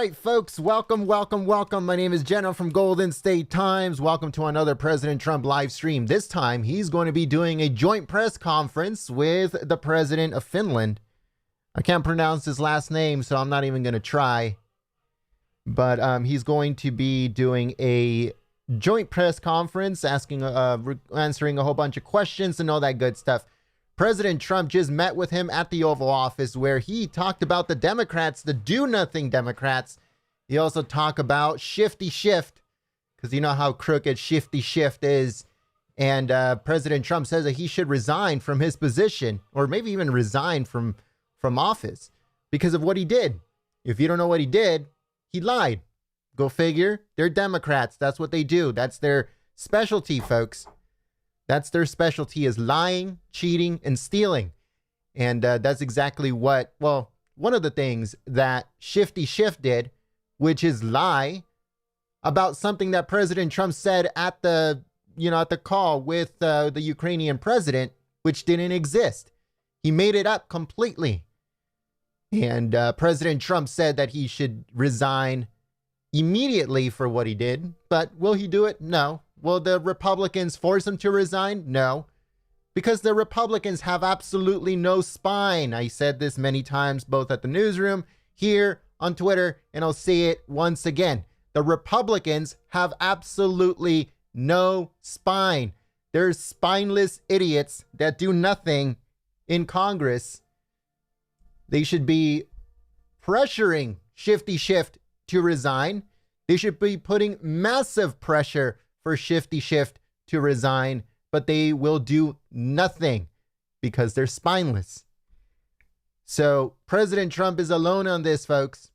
right, folks, welcome. My name is Jenna from Golden State Times. Welcome to another President Trump live stream. This time, he's going to be doing a joint press conference with the president of Finland. I can't pronounce his last name, so I'm not even going to try. But he's going to be doing a joint press conference, answering a whole bunch of questions and all that good stuff. President Trump just met with him at the Oval Office, where he talked about the Democrats, the do-nothing Democrats. He also talked about Shifty Shift, because you know how crooked Shifty Shift is. And President Trump says that he should resign from his position, or maybe even resign from office, because of what he did. If you don't know what he did, he lied. Go figure. They're Democrats. That's what they do. That's their specialty, folks. That's their specialty, is lying, cheating, and stealing. And that's exactly what, well, one of the things that Shifty Shift did, which is lie about something that President Trump said at the call with the Ukrainian president, which didn't exist. He made it up completely. And President Trump said that he should resign immediately for what he did. But will he do it? No. Will the Republicans force him to resign? No, because the Republicans have absolutely no spine. I said this many times, both at the newsroom, here, on Twitter, and I'll say it once again. The Republicans have absolutely no spine. They're spineless idiots that do nothing in Congress. They should be pressuring Shifty Shift to resign. They should be putting massive pressure for Shifty Shift to resign, but they will do nothing because they're spineless. So President Trump is alone on this, folks.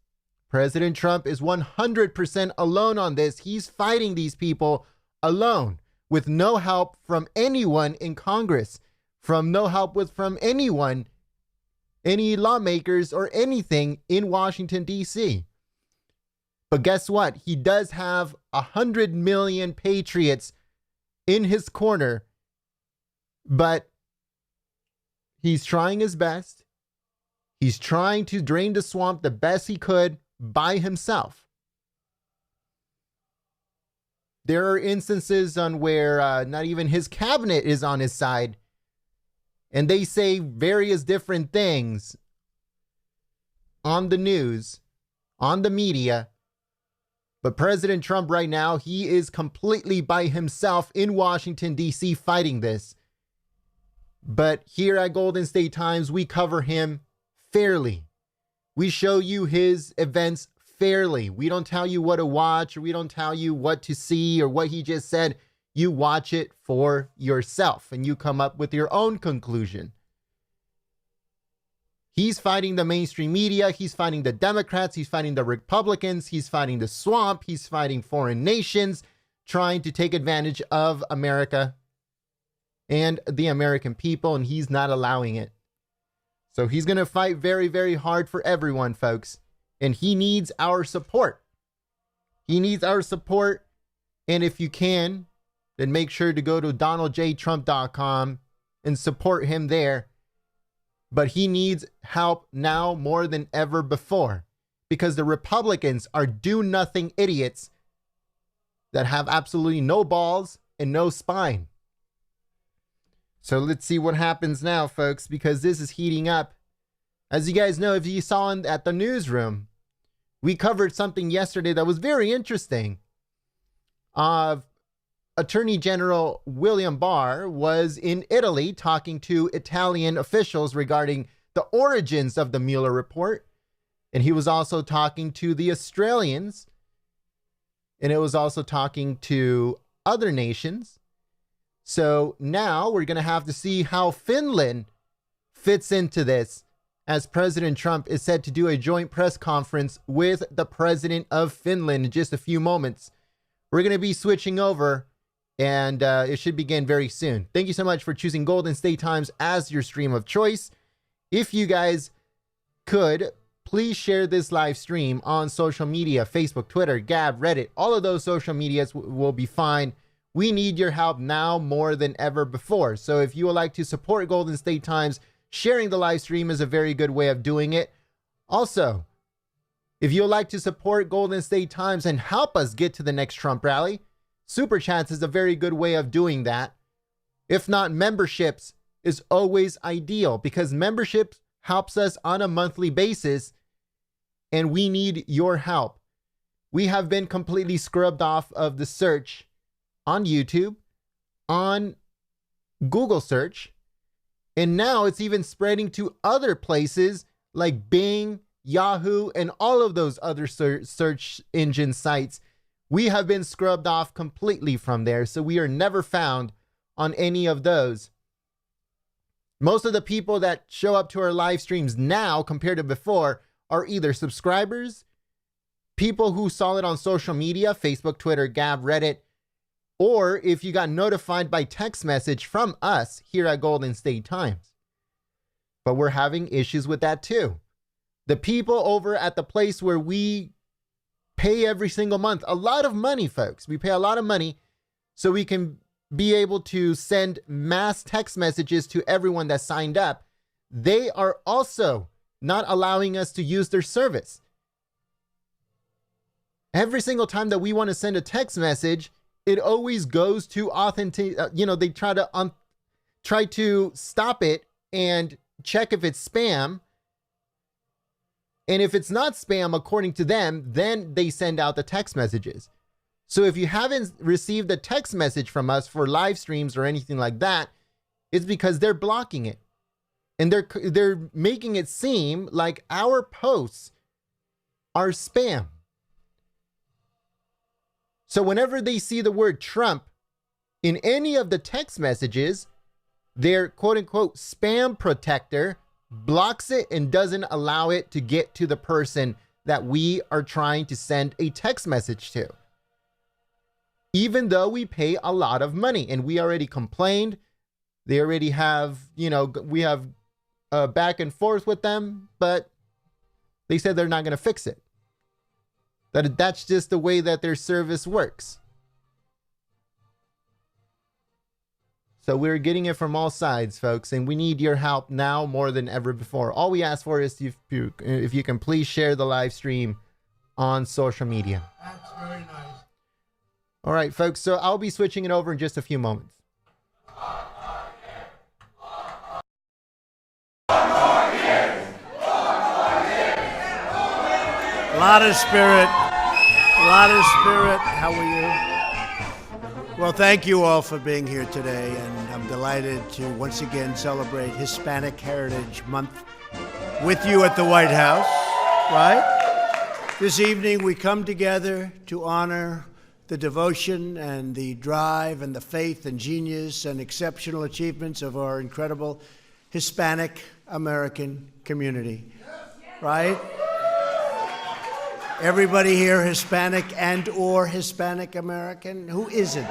President Trump is 100% alone on this. He's fighting these people alone, with no help from anyone in Congress, from anyone, any lawmakers or anything in Washington, D.C. But guess what? He does have 100 million patriots in his corner, but he's trying his best. He's trying to drain the swamp the best he could by himself. There are instances on where not even his cabinet is on his side, and they say various different things on the news, on the media. But President Trump right now, he is completely by himself in Washington, D.C. fighting this. But here at Golden State Times, we cover him fairly. We show you his events fairly. We don't tell you what to watch, or we don't tell you what to see or what he just said. You watch it for yourself and you come up with your own conclusion. He's fighting the mainstream media. He's fighting the Democrats. He's fighting the Republicans. He's fighting the swamp. He's fighting foreign nations trying to take advantage of America and the American people, and he's not allowing it. So he's going to fight very, very hard for everyone, folks, and he needs our support. He needs our support, and if you can, then make sure to go to donaldjtrump.com and support him there. But he needs help now more than ever before, because the Republicans are do-nothing idiots that have absolutely no balls and no spine. So let's see what happens now, folks, because this is heating up. As you guys know, if you saw at the newsroom, we covered something yesterday that was very interesting. Attorney General William Barr was in Italy talking to Italian officials regarding the origins of the Mueller report. And he was also talking to the Australians. And it was also talking to other nations. So now we're going to have to see how Finland fits into this, as President Trump is said to do a joint press conference with the president of Finland in just a few moments. We're going to be switching over, and it should begin very soon. Thank you so much for choosing Golden State Times as your stream of choice. If you guys could, please share this live stream on social media, Facebook, Twitter, Gab, Reddit. All of those social medias will be fine. We need your help now more than ever before. So if you would like to support Golden State Times, sharing the live stream is a very good way of doing it. Also, If you'd like to support Golden State Times and help us get to the next Trump rally, Super Chats is a very good way of doing that. If not, memberships is always ideal because membership helps us on a monthly basis and we need your help. We have been completely scrubbed off of the search on YouTube, on Google search, and now it's even spreading to other places like Bing, Yahoo, and all of those other search engine sites. We have been scrubbed off completely from there, so we are never found on any of those. Most of the people that show up to our live streams now compared to before are either subscribers, people who saw it on social media, Facebook, Twitter, Gab, Reddit, or if you got notified by text message from us here at Golden State Times. But we're having issues with that too. The people over at the place where we pay every single month, a lot of money, folks. We pay a lot of money so we can be able to send mass text messages to everyone that signed up. They are also not allowing us to use their service. Every single time that we want to send a text message, it always goes to authentic. They try to stop it and check if it's spam. And if it's not spam, according to them, then they send out the text messages. So if you haven't received a text message from us for live streams or anything like that, it's because they're blocking it. And they're making it seem like our posts are spam. So whenever they see the word Trump in any of the text messages, their quote unquote spam protector blocks it and doesn't allow it to get to the person that we are trying to send a text message to. Even though we pay a lot of money and we already complained, they already have, we have back and forth with them, but they said they're not going to fix it. That's just the way that their service works. So we're getting it from all sides, folks, and we need your help now more than ever before. All we ask for is if you can please share the live stream on social media. That's very nice. All right, folks, so I'll be switching it over in just a few moments. A lot of spirit. How are you? Well, thank you all for being here today, and I'm delighted to once again celebrate Hispanic Heritage Month with you at the White House, right? This evening we come together to honor the devotion and the drive and the faith and genius and exceptional achievements of our incredible Hispanic American community, right? Everybody here Hispanic and or Hispanic American? Who isn't?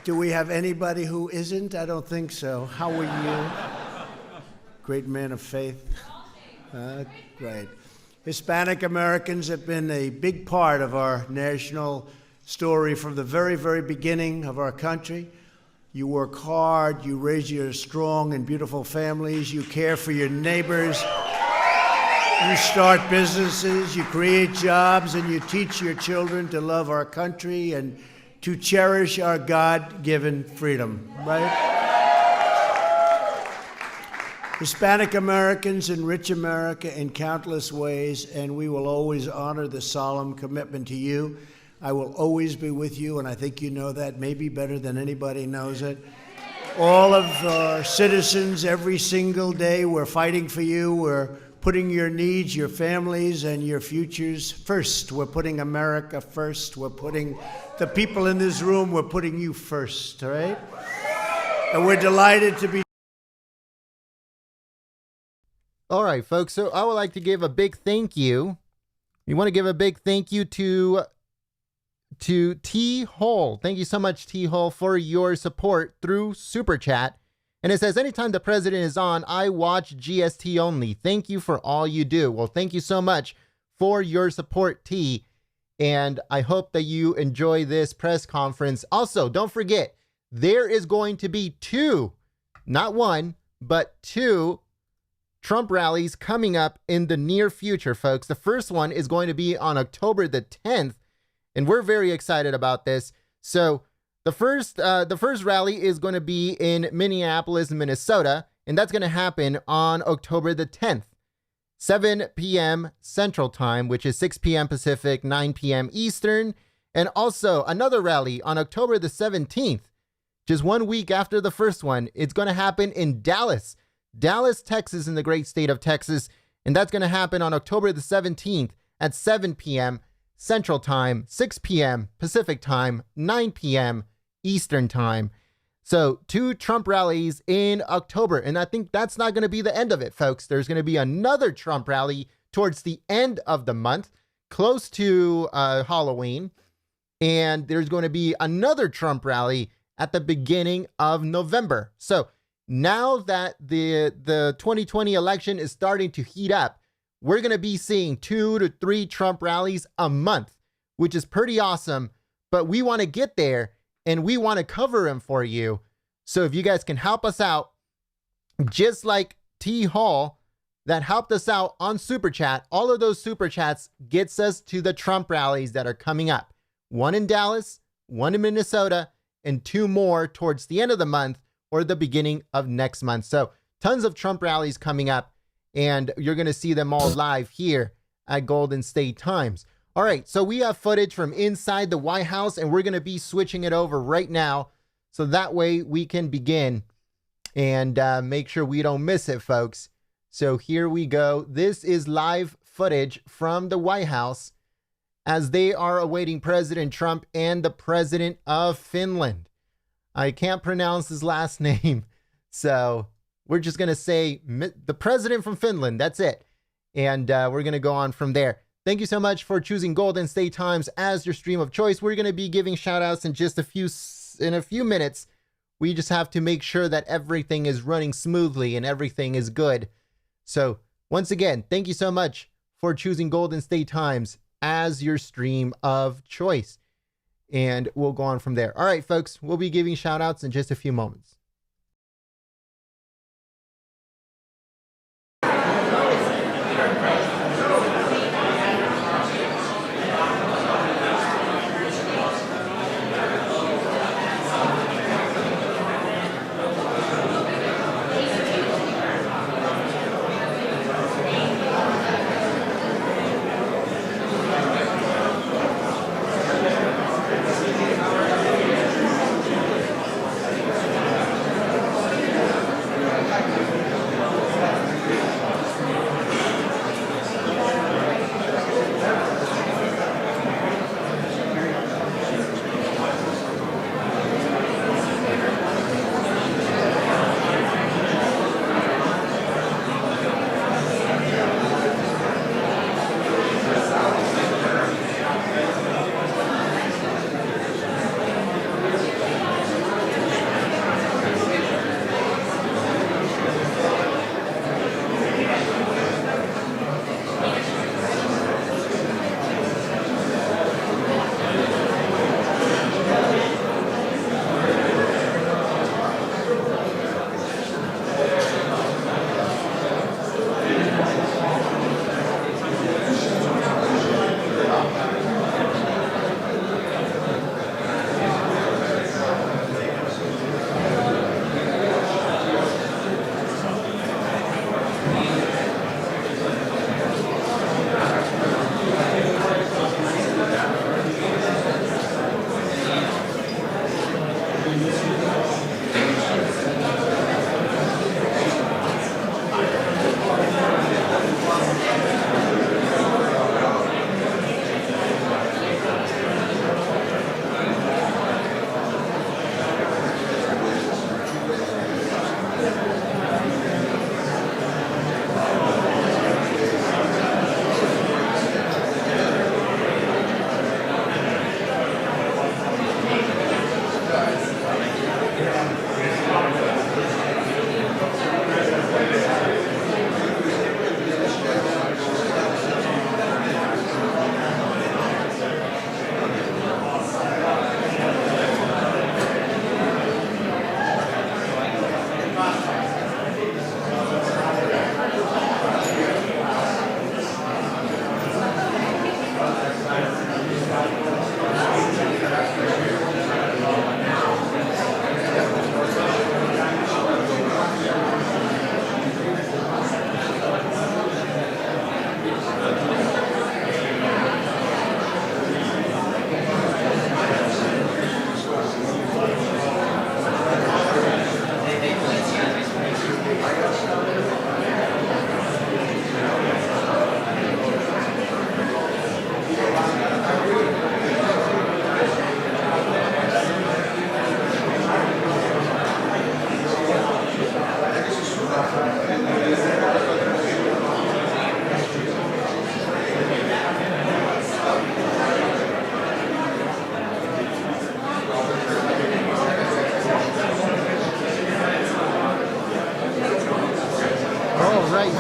Do we have anybody who isn't? I don't think so. How are you? Great man of faith. Great. Hispanic Americans have been a big part of our national story from the very, very beginning of our country. You work hard, you raise your strong and beautiful families, you care for your neighbors, you start businesses, you create jobs, and you teach your children to love our country and to cherish our God-given freedom, right? Hispanic Americans enrich America in countless ways, and we will always honor the solemn commitment to you. I will always be with you, and I think you know that maybe better than anybody knows it. All of our citizens, every single day, we're fighting for you. We're putting your needs, your families, and your futures first. We're putting America first. We're putting the people in this room, we're putting you first, all right? And we're delighted to be. All right, folks, so I would like to give a big thank you. We want to give a big thank you to T. Hole. Thank you so much, T. Hole, for your support through Super Chat. And it says, anytime the president is on, I watch GST only. Thank you for all you do. Well, thank you so much for your support, T. And I hope that you enjoy this press conference. Also, don't forget, there is going to be two, not one, but two Trump rallies coming up in the near future, folks. The first one is going to be on October the 10th, and we're very excited about this. So the first rally is going to be in Minneapolis, Minnesota, and that's going to happen on October the 10th, 7 p.m. Central Time, which is 6 p.m. Pacific, 9 p.m. Eastern. And also another rally on October the 17th, just 1 week after the first one. It's going to happen in Dallas, Texas, in the great state of Texas. And that's going to happen on October the 17th at 7 p.m. Central Time, 6 p.m. Pacific Time, 9 p.m. Eastern Time. So 2 Trump rallies in October. And I think that's not going to be the end of it, folks. There's going to be another Trump rally towards the end of the month, close to Halloween. And there's going to be another Trump rally at the beginning of November. So now that the 2020 election is starting to heat up, we're going to be seeing 2 to 3 Trump rallies a month, which is pretty awesome. But we want to get there, and we want to cover them for you. So if you guys can help us out, just like T. Hall that helped us out on Super Chat, all of those Super Chats gets us to the Trump rallies that are coming up. 1 in Dallas, 1 in Minnesota, and 2 more towards the end of the month or the beginning of next month. So tons of Trump rallies coming up, and you're going to see them all live here at Golden State Times. All right, so we have footage from inside the White House, and we're going to be switching it over right now, so that way we can begin and make sure we don't miss it, folks. So here we go. This is live footage from the White House as they are awaiting President Trump and the President of Finland. I can't pronounce his last name, so we're just going to say the President from Finland. That's it. And we're going to go on from there. Thank you so much for choosing Golden State Times as your stream of choice. We're going to be giving shout outs in just a few minutes. We just have to make sure that everything is running smoothly and everything is good. So once again, thank you so much for choosing Golden State Times as your stream of choice. And we'll go on from there. All right, folks, we'll be giving shout outs in just a few moments.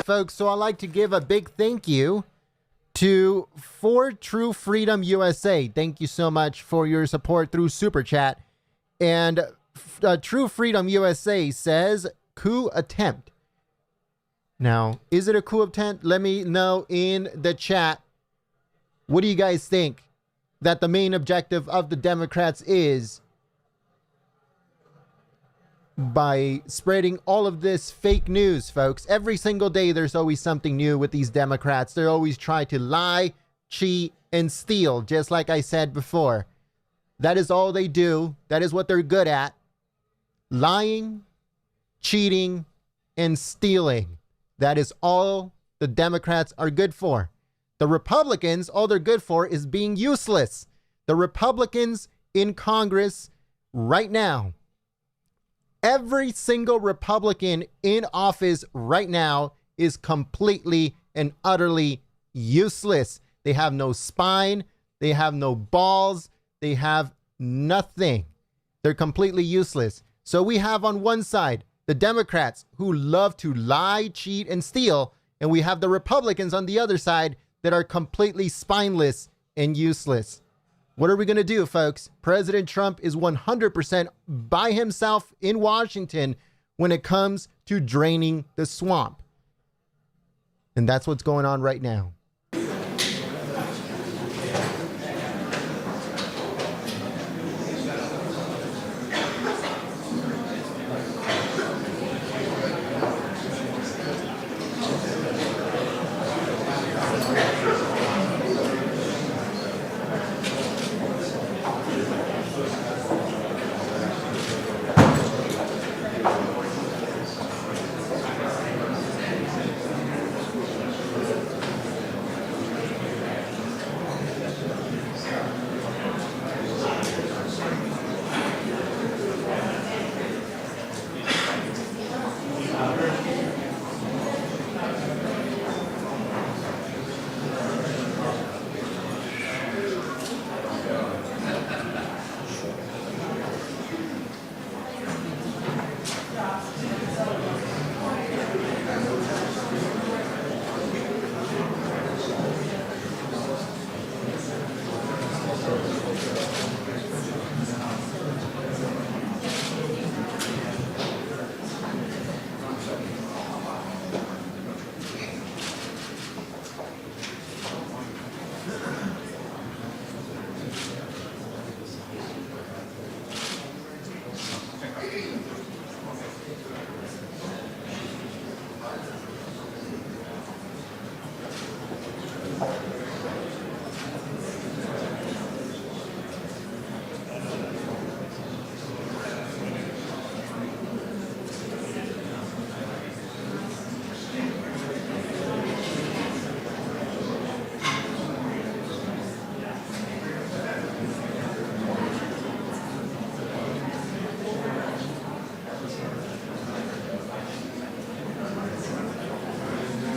Folks, so I'd like to give a big thank you to For True Freedom USA. Thank you so much for your support through Super Chat. And True Freedom USA says, coup attempt. Now, is it a coup attempt? Let me know in the chat. What do you guys think that the main objective of the Democrats is by spreading all of this fake news, folks? Every single day, there's always something new with these Democrats. They always try to lie, cheat, and steal, just like I said before. That is all they do. That is what they're good at. Lying, cheating, and stealing. That is all the Democrats are good for. The Republicans, all they're good for is being useless. The Republicans in Congress right now, every single Republican in office right now is completely and utterly useless. They have no spine. They have no balls. They have nothing. They're completely useless. So we have on one side the Democrats who love to lie, cheat, and steal. And we have the Republicans on the other side that are completely spineless and useless. What are we going to do, folks? President Trump is 100% by himself in Washington when it comes to draining the swamp. And that's what's going on right now.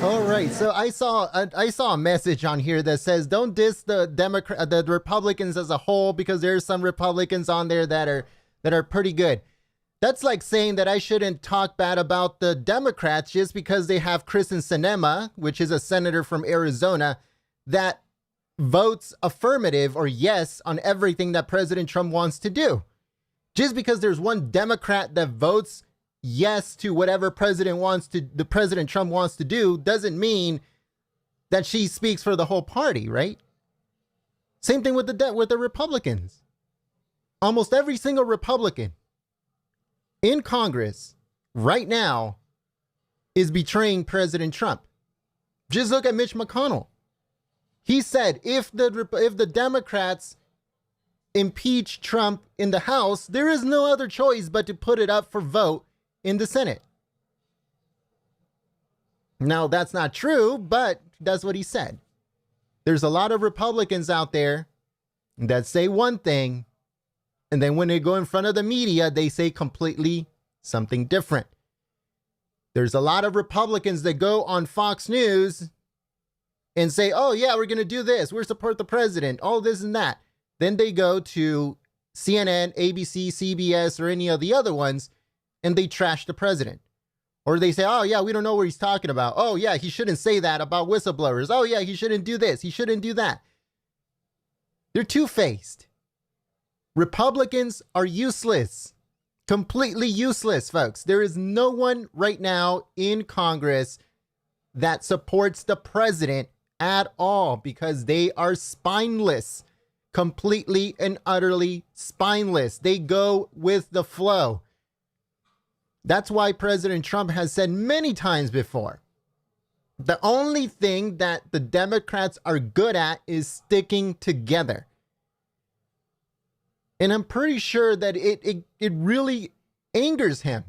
All right, so I saw a message on here that says don't diss the Republicans as a whole because there's some Republicans on there that are pretty good. That's like saying that I shouldn't talk bad about the Democrats just because they have Kristen Sinema, which is a senator from Arizona, that votes affirmative or yes on everything that President Trump wants to do. Just because there's one Democrat that votes yes to whatever President Trump wants to do doesn't mean that she speaks for the whole party, right? Same thing with the Republicans. Almost every single Republican in Congress right now is betraying President Trump. Just look at Mitch McConnell. He said if the Democrats impeach Trump in the House, there is no other choice but to put it up for vote in the Senate. Now, that's not true, but that's what he said. There's a lot of Republicans out there that say one thing, and then when they go in front of the media, they say completely something different. There's a lot of Republicans that go on Fox News and say, oh, yeah, we're going to do this. We're support the president, all this and that. Then they go to CNN, ABC, CBS, or any of the other ones, and they trash the president. Or they say, oh, yeah, we don't know what he's talking about. Oh, yeah, he shouldn't say that about whistleblowers. Oh, yeah, he shouldn't do this. He shouldn't do that. They're two-faced. Republicans are useless. Completely useless, folks. There is no one right now in Congress that supports the president at all because they are spineless. Completely and utterly spineless. They go with the flow. That's why President Trump has said many times before, the only thing that the Democrats are good at is sticking together. And I'm pretty sure that it really angers him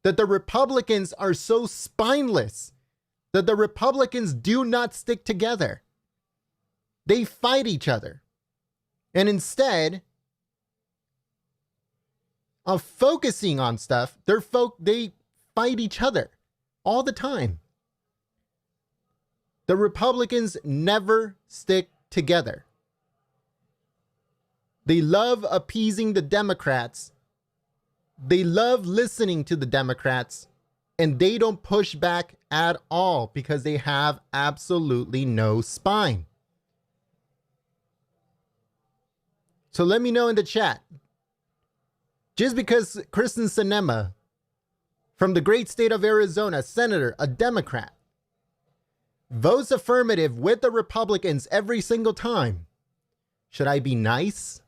that the Republicans are so spineless, that the Republicans do not stick together. They fight each other. And instead of focusing on stuff, they fight each other all the time. The Republicans never stick together. They love appeasing the Democrats. They love listening to the Democrats, and they don't push back at all because they have absolutely no spine. So let me know in the chat. Just because Kristen Sinema from the great state of Arizona, senator, a Democrat, votes affirmative with the Republicans every single time, should I be nice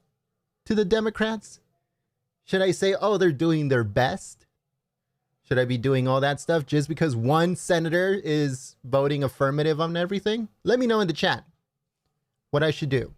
to the Democrats? Should I say, oh, they're doing their best? Should I be doing all that stuff just because one senator is voting affirmative on everything? Let me know in the chat what I should do.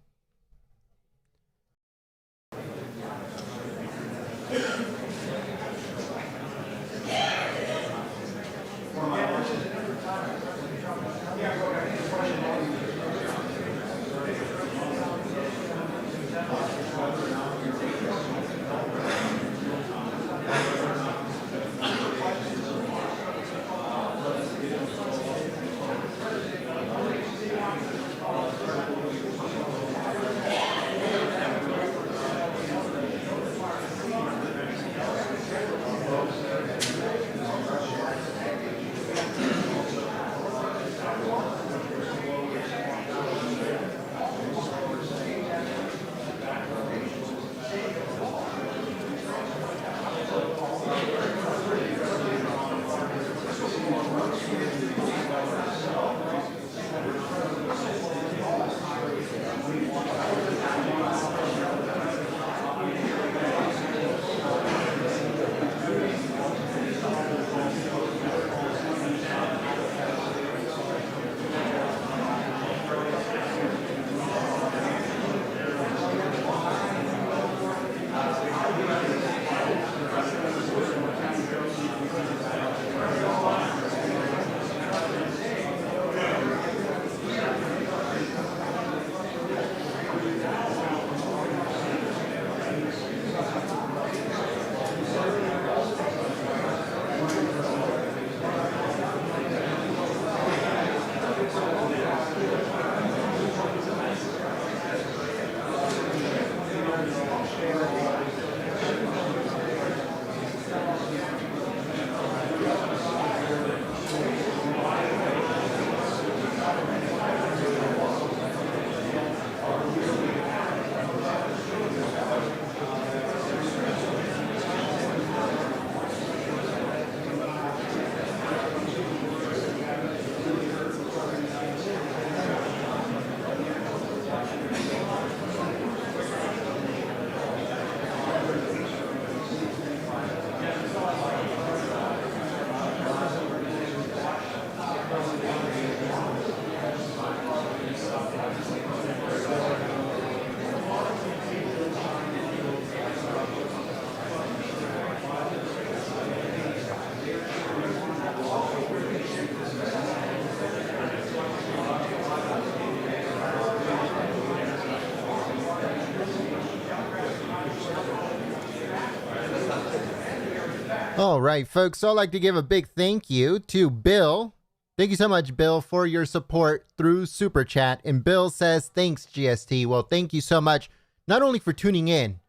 All right, folks. So I'd like to give a big thank you to Bill. Thank you so much, Bill, for your support through Super Chat. And Bill says, thanks, GST. Well, thank you so much, not only for tuning in,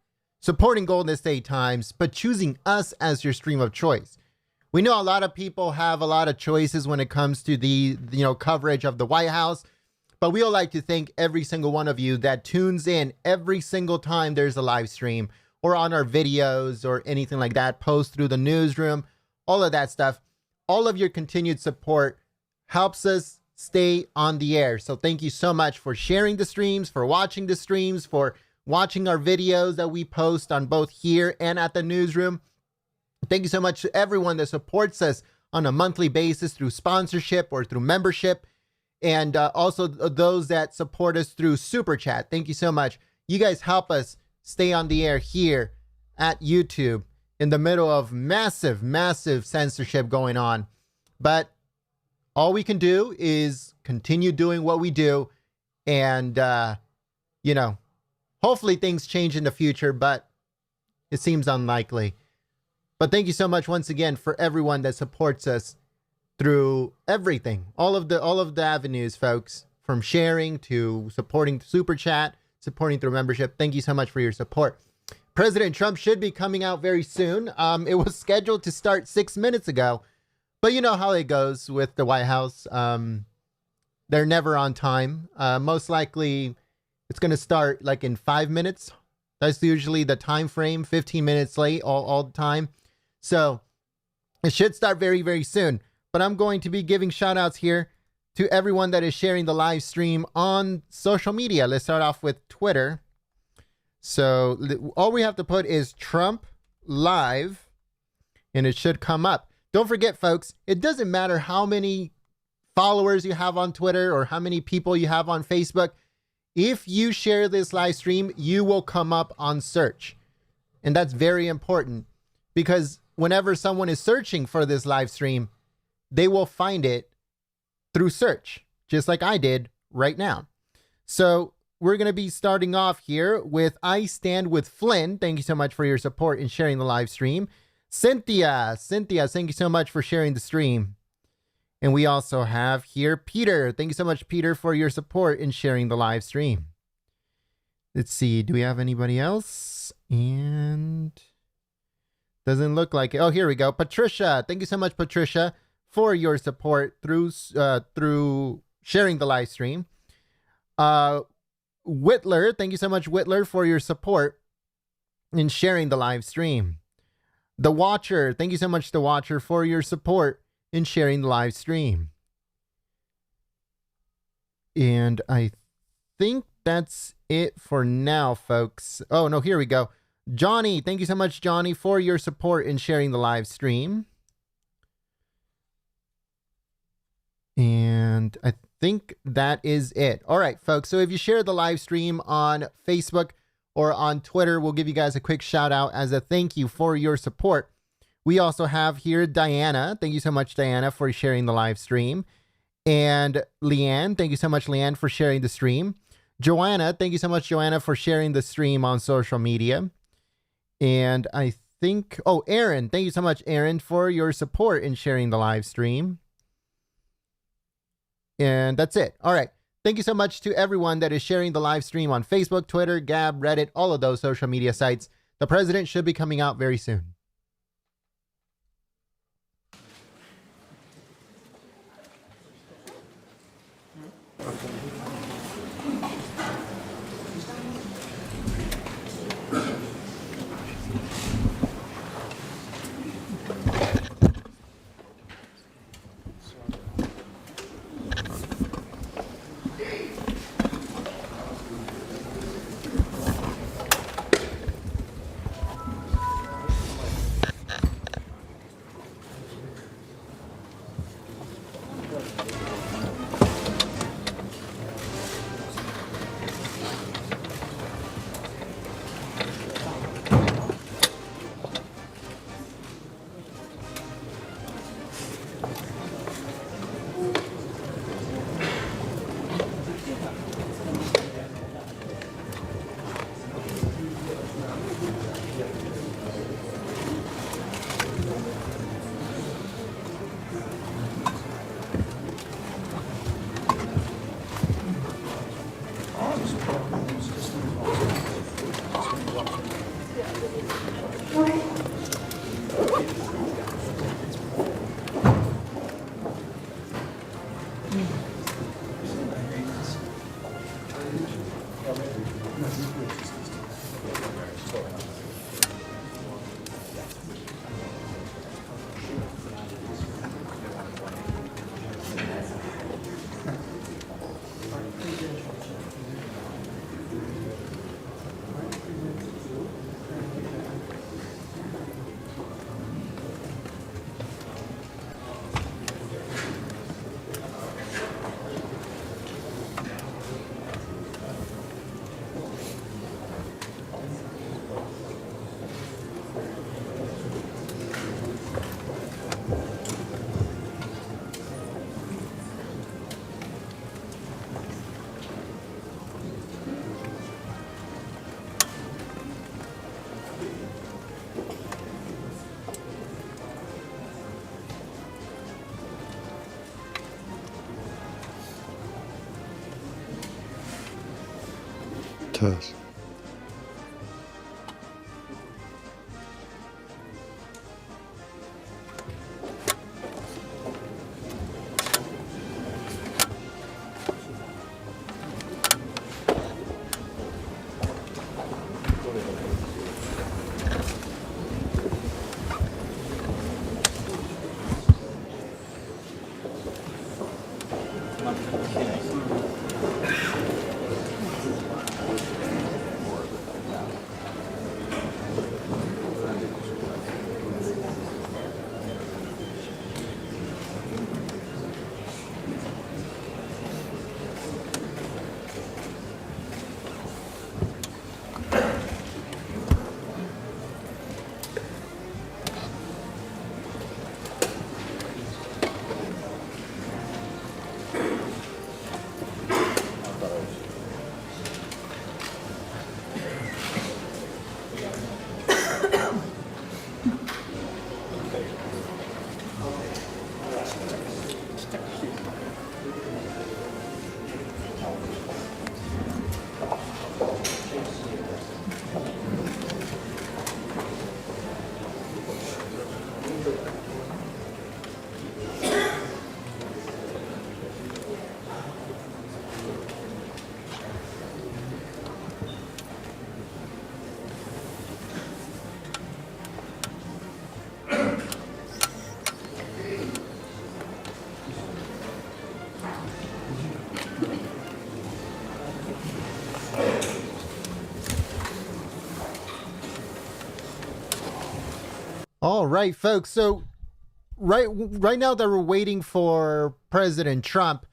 supporting Golden State Times, but choosing us as your stream of choice. We know a lot of people have a lot of choices when it comes to the coverage of the White House, but we would like to thank every single one of you that tunes in every single time there's a live stream or on our videos or anything like that, post through the newsroom, all of that stuff. All of your continued support helps us stay on the air. So thank you so much for sharing the streams, for watching the streams, for watching our videos that we post on both here and at the newsroom. Thank you so much to everyone that supports us on a monthly basis through sponsorship or through membership. And also those that support us through Super Chat. Thank you so much. You guys help us stay on the air here at YouTube in the middle of massive, massive censorship going on. But all we can do is continue doing what we do. And, hopefully things change in the future, but it seems unlikely. But thank you so much once again for everyone that supports us through everything. All of the avenues, folks, from sharing to supporting Super Chat, supporting through membership. Thank you so much for your support. President Trump should be coming out very soon. It was scheduled to start 6 minutes ago, but you know how it goes with the White House. They're never on time. Most likely it's going to start like in 5 minutes. That's usually the time frame, 15 minutes late all the time. So it should start very, very soon. But I'm going to be giving shout outs here to everyone that is sharing the live stream on social media. Let's start off with Twitter. So all we have to put is Trump Live, and it should come up. Don't forget, folks, it doesn't matter how many followers you have on Twitter or how many people you have on Facebook. If you share this live stream, you will come up on search. And that's very important because whenever someone is searching for this live stream, they will find it through search, just like I did right now. So we're going to be starting off here with I Stand With Flynn. Thank you so much for your support in sharing the live stream. Cynthia, thank you so much for sharing the stream. And we also have here Peter. Thank you so much, Peter, for your support in sharing the live stream. Let's see. Do we have anybody else? And doesn't look like it. Oh, here we go. Patricia. Thank you so much, Patricia, for your support through sharing the live stream. Whitler. Thank you so much, Whitler, for your support in sharing the live stream. The Watcher. Thank you so much, The Watcher, for your support in sharing the live stream. And I think that's it for now, folks. Oh, no, here we go. Johnny, thank you so much, Johnny, for your support in sharing the live stream. And I think that is it. All right, folks. So if you share the live stream on Facebook or on Twitter, we'll give you guys a quick shout out as a thank you for your support. We also have here Diana. Thank you so much, Diana, for sharing the live stream. And Leanne, thank you so much, Leanne, for sharing the stream. Joanna, thank you so much, Joanna, for sharing the stream on social media. And I think, oh, Aaron, thank you so much, Aaron, for your support in sharing the live stream. And that's it. All right. Thank you so much to everyone that is sharing the live stream on Facebook, Twitter, Gab, Reddit, all of those social media sites. The president should be coming out very soon. Test. All right, folks. So right now that we're waiting for President Trump,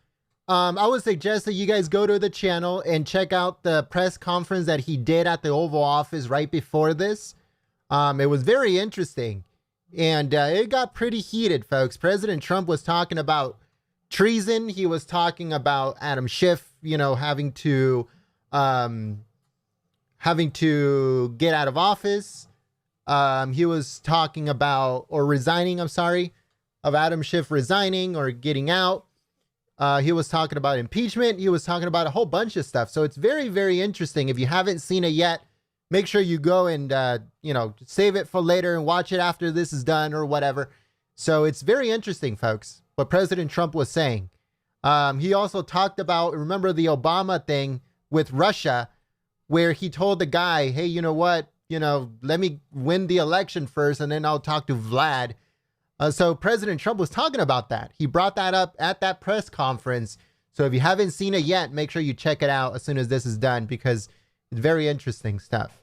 I would suggest that you guys go to the channel and check out the press conference that he did at the Oval Office right before this. It was very interesting, and it got pretty heated, folks. President Trump was talking about treason. He was talking about Adam Schiff, having to get out of office. He was talking about, or resigning, of Adam Schiff resigning or getting out. He was talking about impeachment. He was talking about a whole bunch of stuff. So it's very, very interesting. If you haven't seen it yet, make sure you go and, save it for later and watch it after this is done or whatever. So it's very interesting, folks, what President Trump was saying. He also talked about, remember the Obama thing with Russia, where he told the guy, hey, you know what? Let me win the election first, and then I'll talk to Vlad. So President Trump was talking about that. He brought that up at that press conference. So if you haven't seen it yet, make sure you check it out as soon as this is done, because it's very interesting stuff.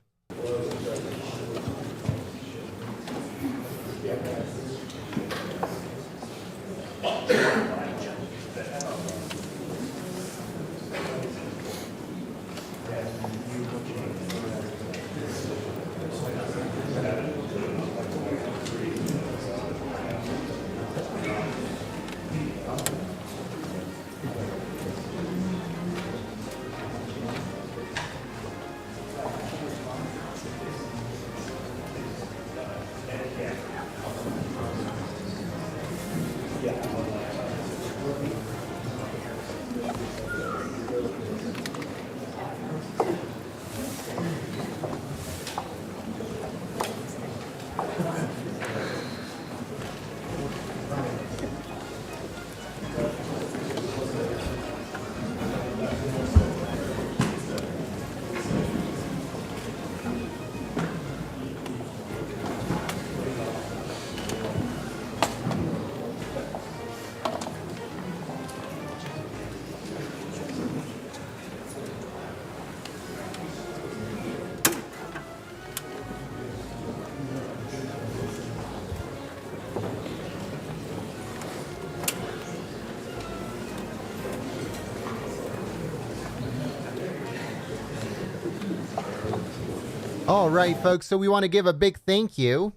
All right, folks. So we want to give a big thank you.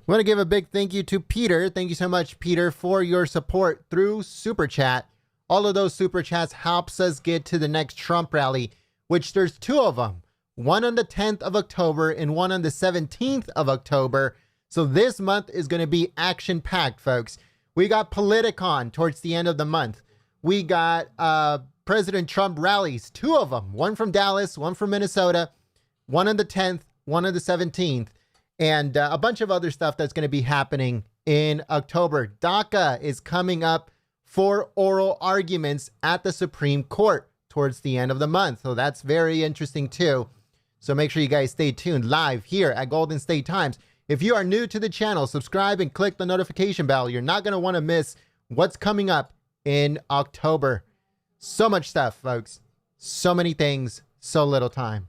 We want to give a big thank you to Peter. Thank you so much, Peter, for your support through Super Chat. All of those Super Chats helps us get to the next Trump rally, which there's two of them. One on the 10th of October and one on the 17th of October. So this month is going to be action-packed, folks. We got Politicon towards the end of the month. We got President Trump rallies, two of them. One from Dallas, one from Minnesota. One on the 10th, one on the 17th. And a bunch of other stuff that's going to be happening in October. DACA is coming up for oral arguments at the Supreme Court towards the end of the month. So that's very interesting too. So make sure you guys stay tuned live here at Golden State Times. If you are new to the channel, subscribe and click the notification bell. You're not going to want to miss what's coming up in October. So much stuff, folks. So many things, so little time.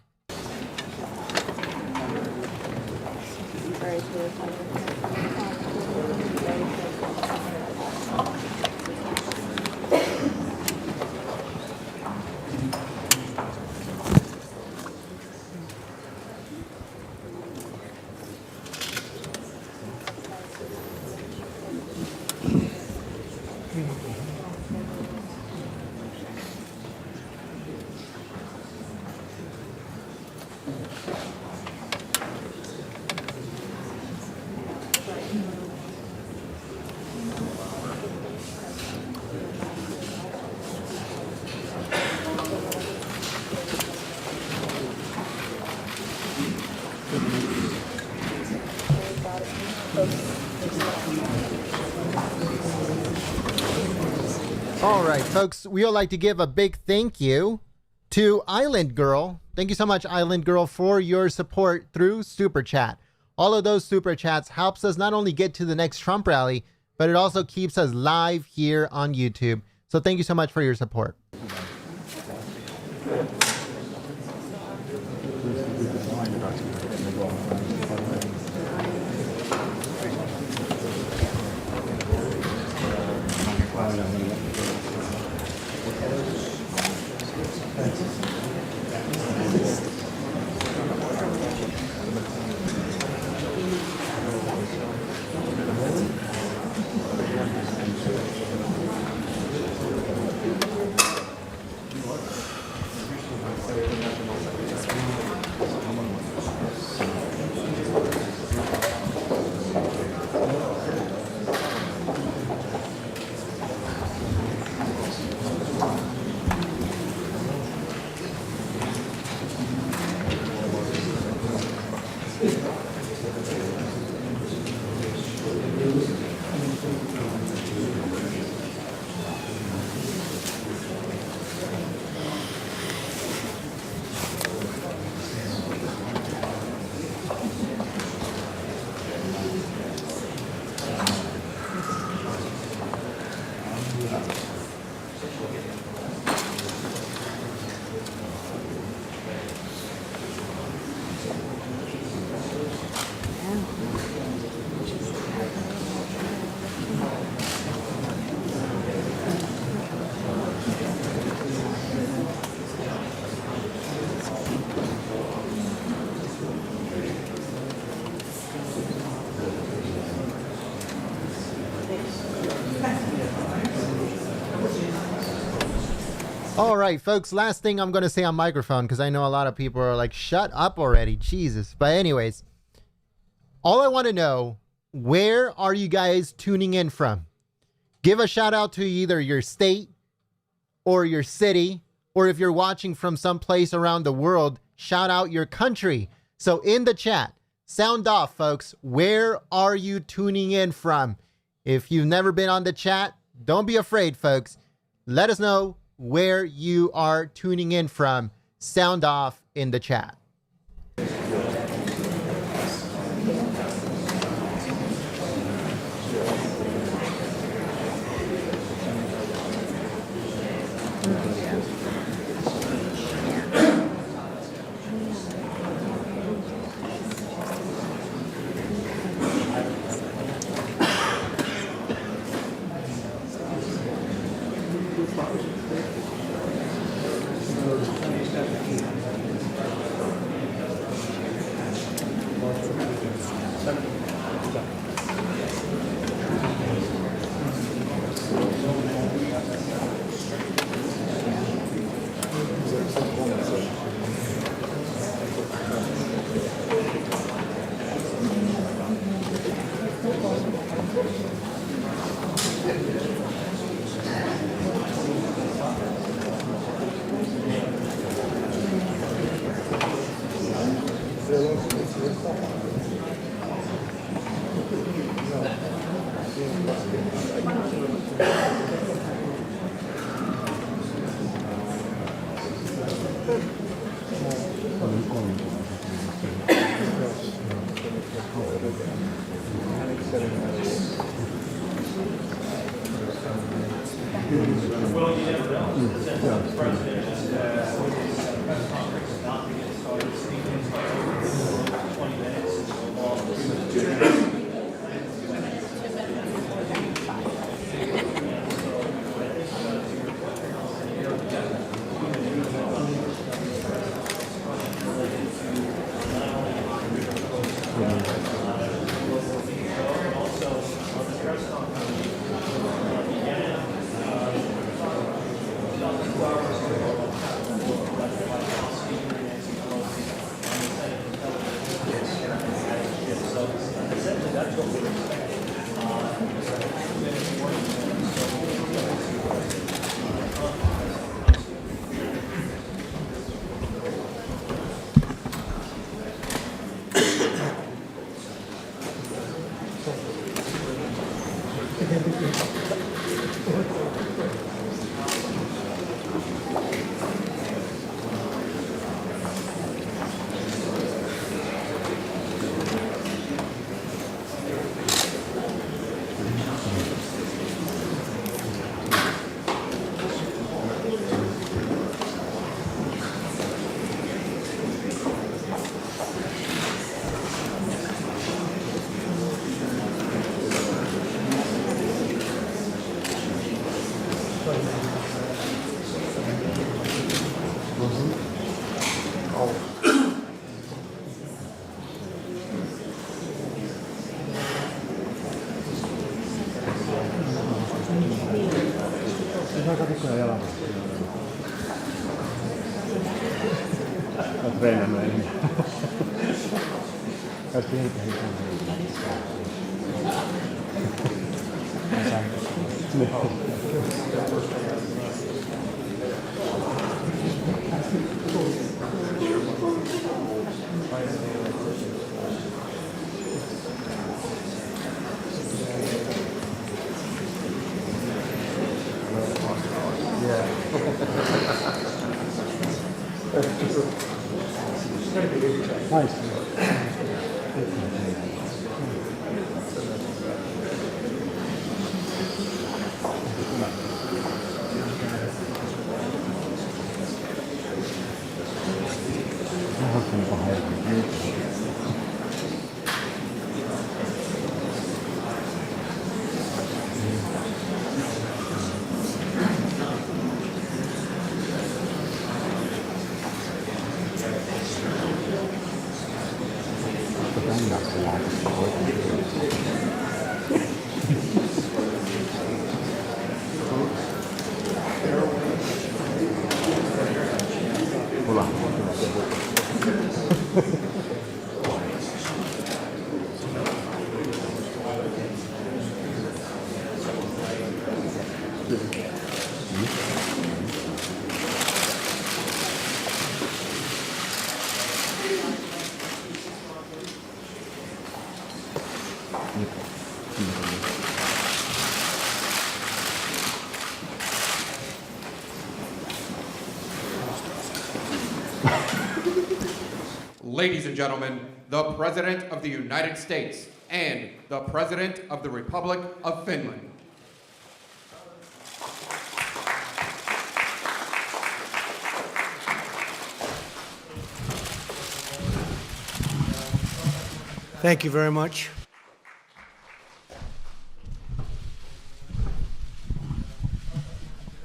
All right, folks, we would like to give a big thank you to Island Girl. Thank you so much, Island Girl, for your support through Super Chat. All of those Super Chats helps us not only get to the next Trump rally, but it also keeps us live here on YouTube. So thank you so much for your support. All right, folks, last thing I'm going to say on microphone, because I know a lot of people are like, shut up already, Jesus. But anyways, all I want to know, where are you guys tuning in from? Give a shout out to either your state or your city, or if you're watching from someplace around the world, shout out your country. So in the chat, sound off, folks. Where are you tuning in from? If you've never been on the chat, don't be afraid, folks. Let us know where you are tuning in from. Sound off in the chat. Ladies and gentlemen, the President of the United States and the President of the Republic of Finland. Thank you very much.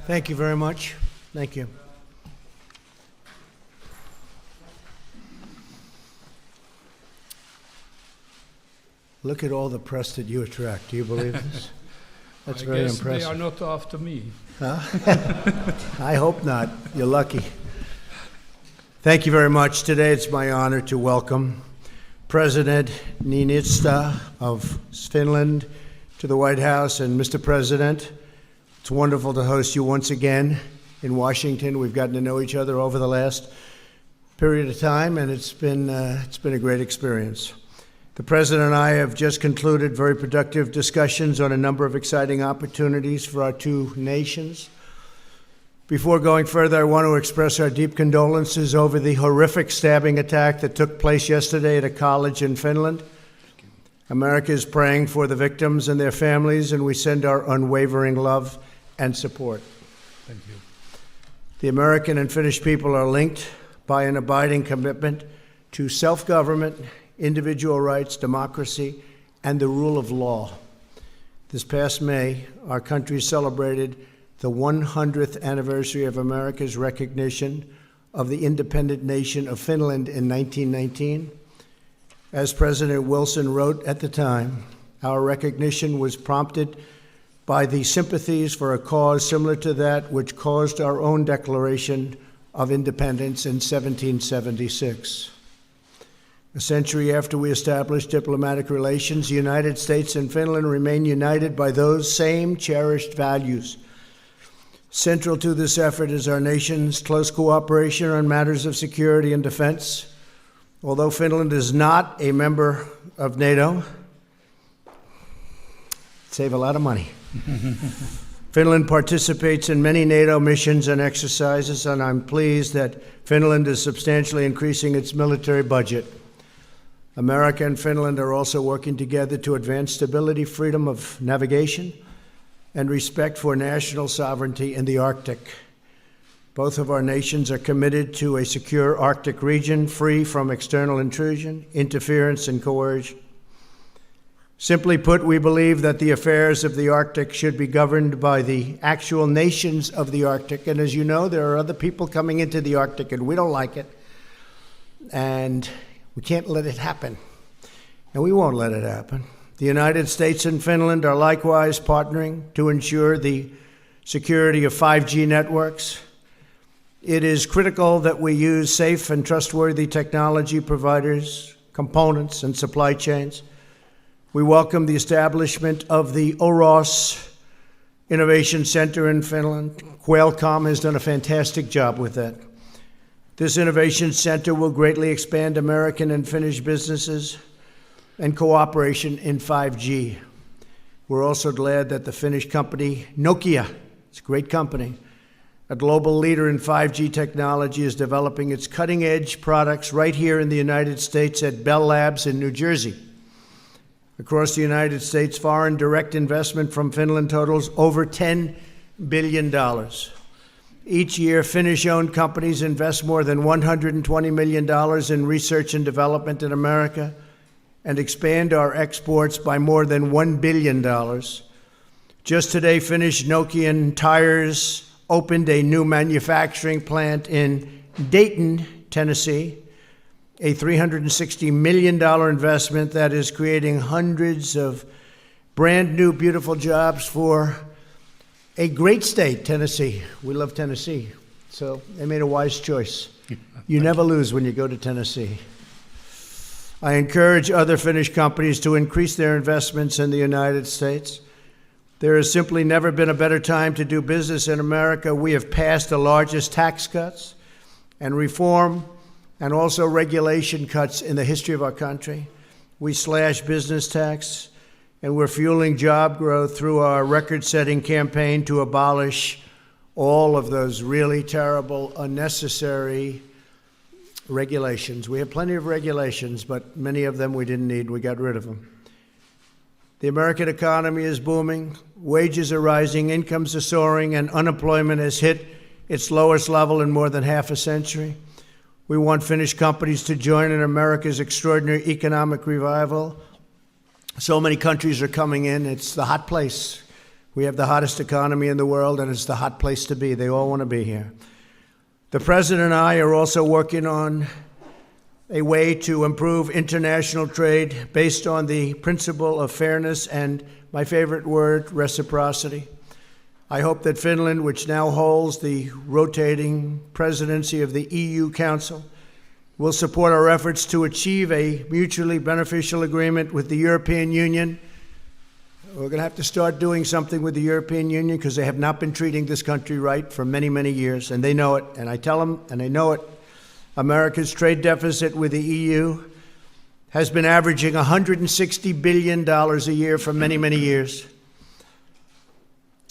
Thank you very much. Thank you. Look at all the press that you attract. Do you believe this? That's very I guess impressive. they are not after me. Huh? I hope not. You're lucky. Thank you very much. Today it's my honor to welcome President Niinistö of Finland to the White House. And Mr. President, it's wonderful to host you once again in Washington. We've gotten to know each other over the last period of time, and it's been a great experience. The President and I have just concluded very productive discussions on a number of exciting opportunities for our two nations. Before going further, I want to express our deep condolences over the horrific stabbing attack that took place yesterday at a college in Finland. America is praying for the victims and their families, and we send our unwavering love and support. Thank you. The American and Finnish people are linked by an abiding commitment to self-government, individual rights, democracy, and the rule of law. This past May, our country celebrated the 100th anniversary of America's recognition of the independent nation of Finland in 1919. As President Wilson wrote at the time, our recognition was prompted by the sympathies for a cause similar to that which caused our own Declaration of Independence in 1776. A century after we established diplomatic relations, the United States and Finland remain united by those same cherished values. Central to this effort is our nation's close cooperation on matters of security and defense. Although Finland is not a member of NATO, save a lot of money. Finland participates in many NATO missions and exercises, and I'm pleased that Finland is substantially increasing its military budget. America and Finland are also working together to advance stability, freedom of navigation, and respect for national sovereignty in the Arctic. Both of our nations are committed to a secure Arctic region free from external intrusion, interference, and coercion. Simply put, we believe that the affairs of the Arctic should be governed by the actual nations of the Arctic. And as you know, there are other people coming into the Arctic, and we don't like it. And we can't let it happen. And we won't let it happen. The United States and Finland are likewise partnering to ensure the security of 5G networks. It is critical that we use safe and trustworthy technology providers, components, and supply chains. We welcome the establishment of the OROS Innovation Center in Finland. Qualcomm has done a fantastic job with that. This innovation center will greatly expand American and Finnish businesses and cooperation in 5G. We're also glad that the Finnish company Nokia, it's a great company, a global leader in 5G technology, is developing its cutting-edge products right here in the United States at Bell Labs in New Jersey. Across the United States, foreign direct investment from Finland totals over $10 billion. Each year, Finnish-owned companies invest more than $120 million in research and development in America and expand our exports by more than $1 billion. Just today, Finnish Nokian Tires opened a new manufacturing plant in Dayton, Tennessee, a $360 million investment that is creating hundreds of brand new, beautiful jobs for a great state, Tennessee. We love Tennessee, so they made a wise choice. You never lose when you go to Tennessee. I encourage other Finnish companies to increase their investments in the United States. There has simply never been a better time to do business in America. We have passed the largest tax cuts and reform and also regulation cuts in the history of our country. We slashed business tax, and we're fueling job growth through our record-setting campaign to abolish all of those really terrible, unnecessary regulations. We have plenty of regulations, but many of them we didn't need. We got rid of them. The American economy is booming. Wages are rising, incomes are soaring, and unemployment has hit its lowest level in more than half a century. We want Finnish companies to join in America's extraordinary economic revival. So many countries are coming in. It's the hot place. We have the hottest economy in the world, and it's the hot place to be. They all want to be here. The President and I are also working on a way to improve international trade based on the principle of fairness and, my favorite word, reciprocity. I hope that Finland, which now holds the rotating presidency of the EU Council, will support our efforts to achieve a mutually beneficial agreement with the European Union. We're going to have to start doing something with the European Union because they have not been treating this country right for many, many years, and they know it, and I tell them, and they know it. America's trade deficit with the EU has been averaging $160 billion a year for many, many years.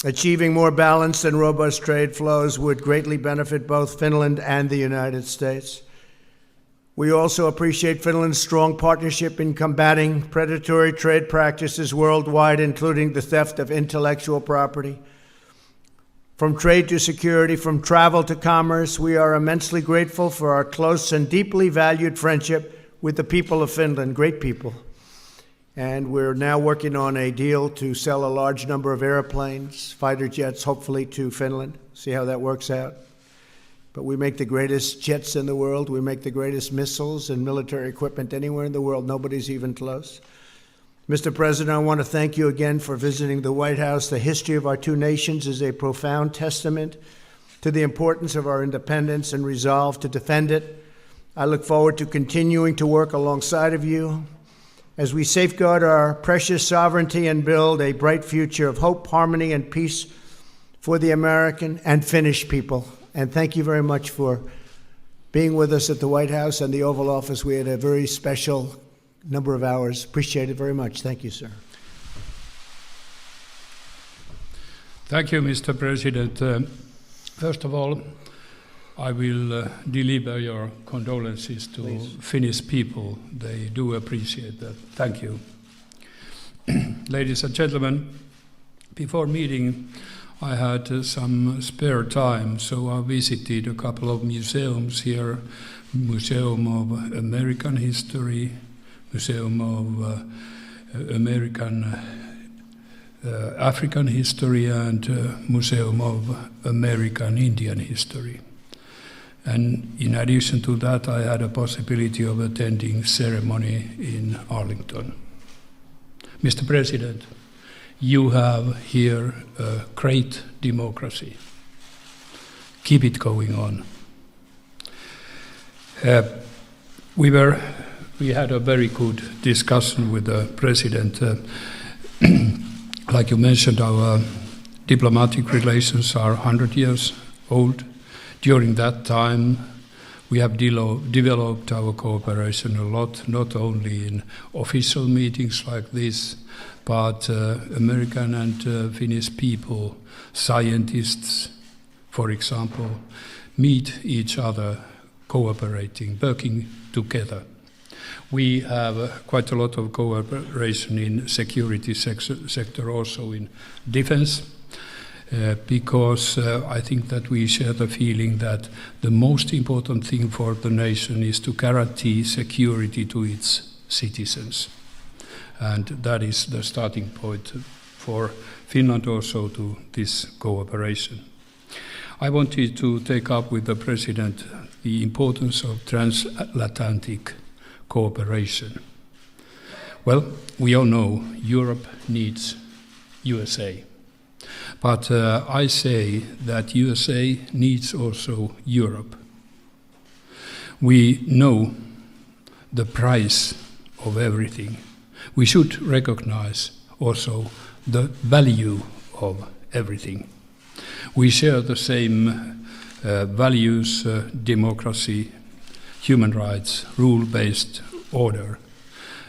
Achieving more balanced and robust trade flows would greatly benefit both Finland and the United States. We also appreciate Finland's strong partnership in combating predatory trade practices worldwide, including the theft of intellectual property. From trade to security, from travel to commerce, we are immensely grateful for our close and deeply valued friendship with the people of Finland, great people. And we're now working on a deal to sell a large number of airplanes, fighter jets, hopefully to Finland. See how that works out. But we make the greatest jets in the world. We make the greatest missiles and military equipment anywhere in the world. Nobody's even close. Mr. President, I want to thank you again for visiting the White House. The history of our two nations is a profound testament to the importance of our independence and resolve to defend it. I look forward to continuing to work alongside of you as we safeguard our precious sovereignty and build a bright future of hope, harmony, and peace for the American and Finnish people. And thank you very much for being with us at the White House and the Oval Office. We had a very special number of hours. Appreciate it very much. Thank you, sir. Thank you, Mr. President. First of all, I will deliver your condolences to Finnish people. They do appreciate that. Thank you. Ladies and gentlemen, before meeting, I had some spare time, so I visited a couple of museums here, Museum of American History, Museum of African History, and Museum of American Indian History. And in addition to that, I had a possibility of attending ceremony in Arlington. Mr. President, you have here a great democracy. Keep it going on. We had a very good discussion with the President. Like you mentioned, our diplomatic relations are 100 years old. During that time, we have developed our cooperation a lot, not only in official meetings like this, but American and Finnish people, scientists, for example, meet each other, cooperating, working together. We have quite a lot of cooperation in security sector, also in defense, because I think that we share the feeling that the most important thing for the nation is to guarantee security to its citizens. And that is the starting point for Finland also to this cooperation. I wanted to take up with the President the importance of transatlantic cooperation. Well, we all know Europe needs USA. But I say that USA needs also Europe. We know the price of everything. We should recognize also the value of everything. We share the same values, democracy, human rights, rule-based order,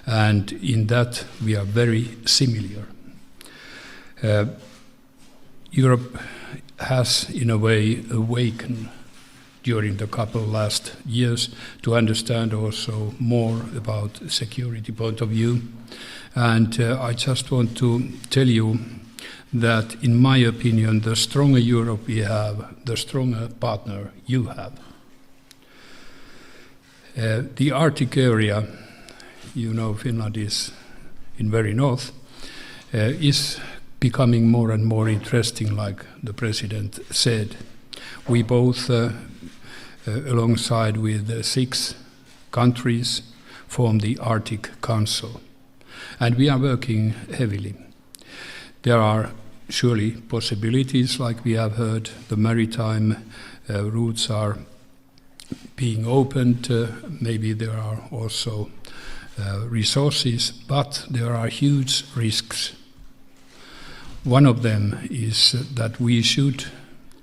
and in that we are very similar. Europe has, in a way, awakened during the couple last years to understand also more about security point of view. And I just want to tell you that, in my opinion, the stronger Europe we have, the stronger partner you have. The Arctic area, you know, Finland is in very north, is becoming more and more interesting, like the President said. We both, alongside with 6 countries form the Arctic Council. And we are working heavily. There are surely possibilities, like we have heard. The maritime routes are being opened. Maybe there are also resources, but there are huge risks. One of them is that we should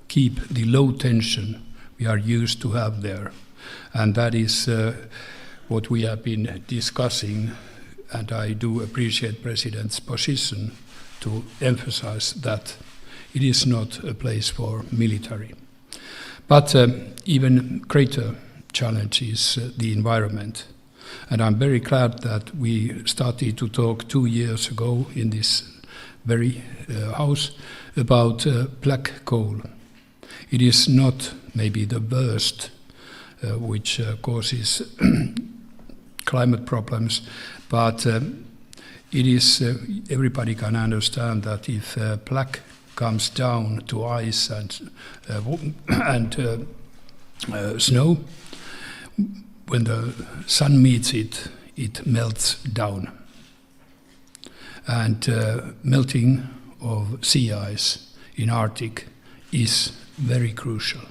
keep the low tension we are used to have there. And that is what we have been discussing, and I do appreciate President's position to emphasize that it is not a place for military. But even greater challenge is the environment. And I'm very glad that we started to talk 2 years ago in this very house about black coal. It is not maybe the worst which causes climate problems, but it is everybody can understand that if black comes down to ice and snow, when the sun meets it, it melts down. And melting of sea ice in Arctic is very crucial.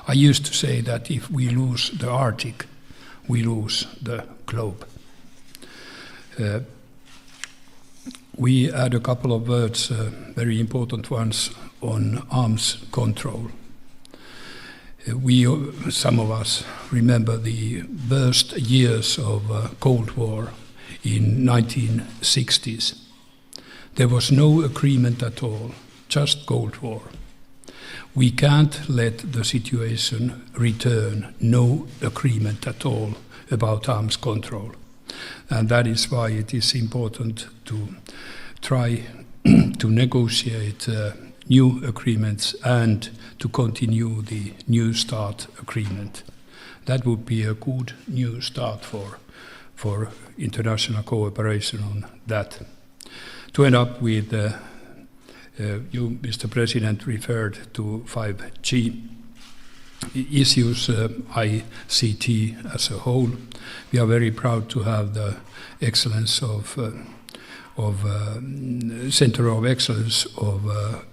I used to say that if we lose the Arctic, we lose the globe. We add a couple of words, very important ones, on arms control. Some of us remember the worst years of Cold War in 1960s. There was no agreement at all, just Cold War. We can't let the situation return, no agreement at all about arms control. And that is why it is important to try to negotiate new agreements and to continue the New START agreement. That would be a good new start for international cooperation on that. To end up with, you, Mr. President, referred to 5G issues, ICT as a whole. We are very proud to have the excellence of Center of Excellence of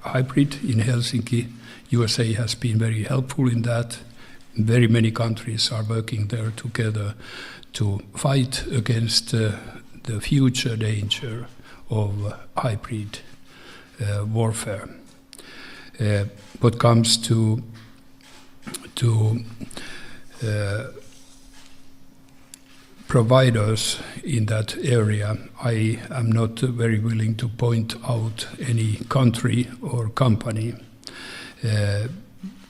Hybrid in Helsinki. USA has been very helpful in that. Very many countries are working there together to fight against the future danger of hybrid warfare. What comes to providers in that area, I am not very willing to point out any country or company.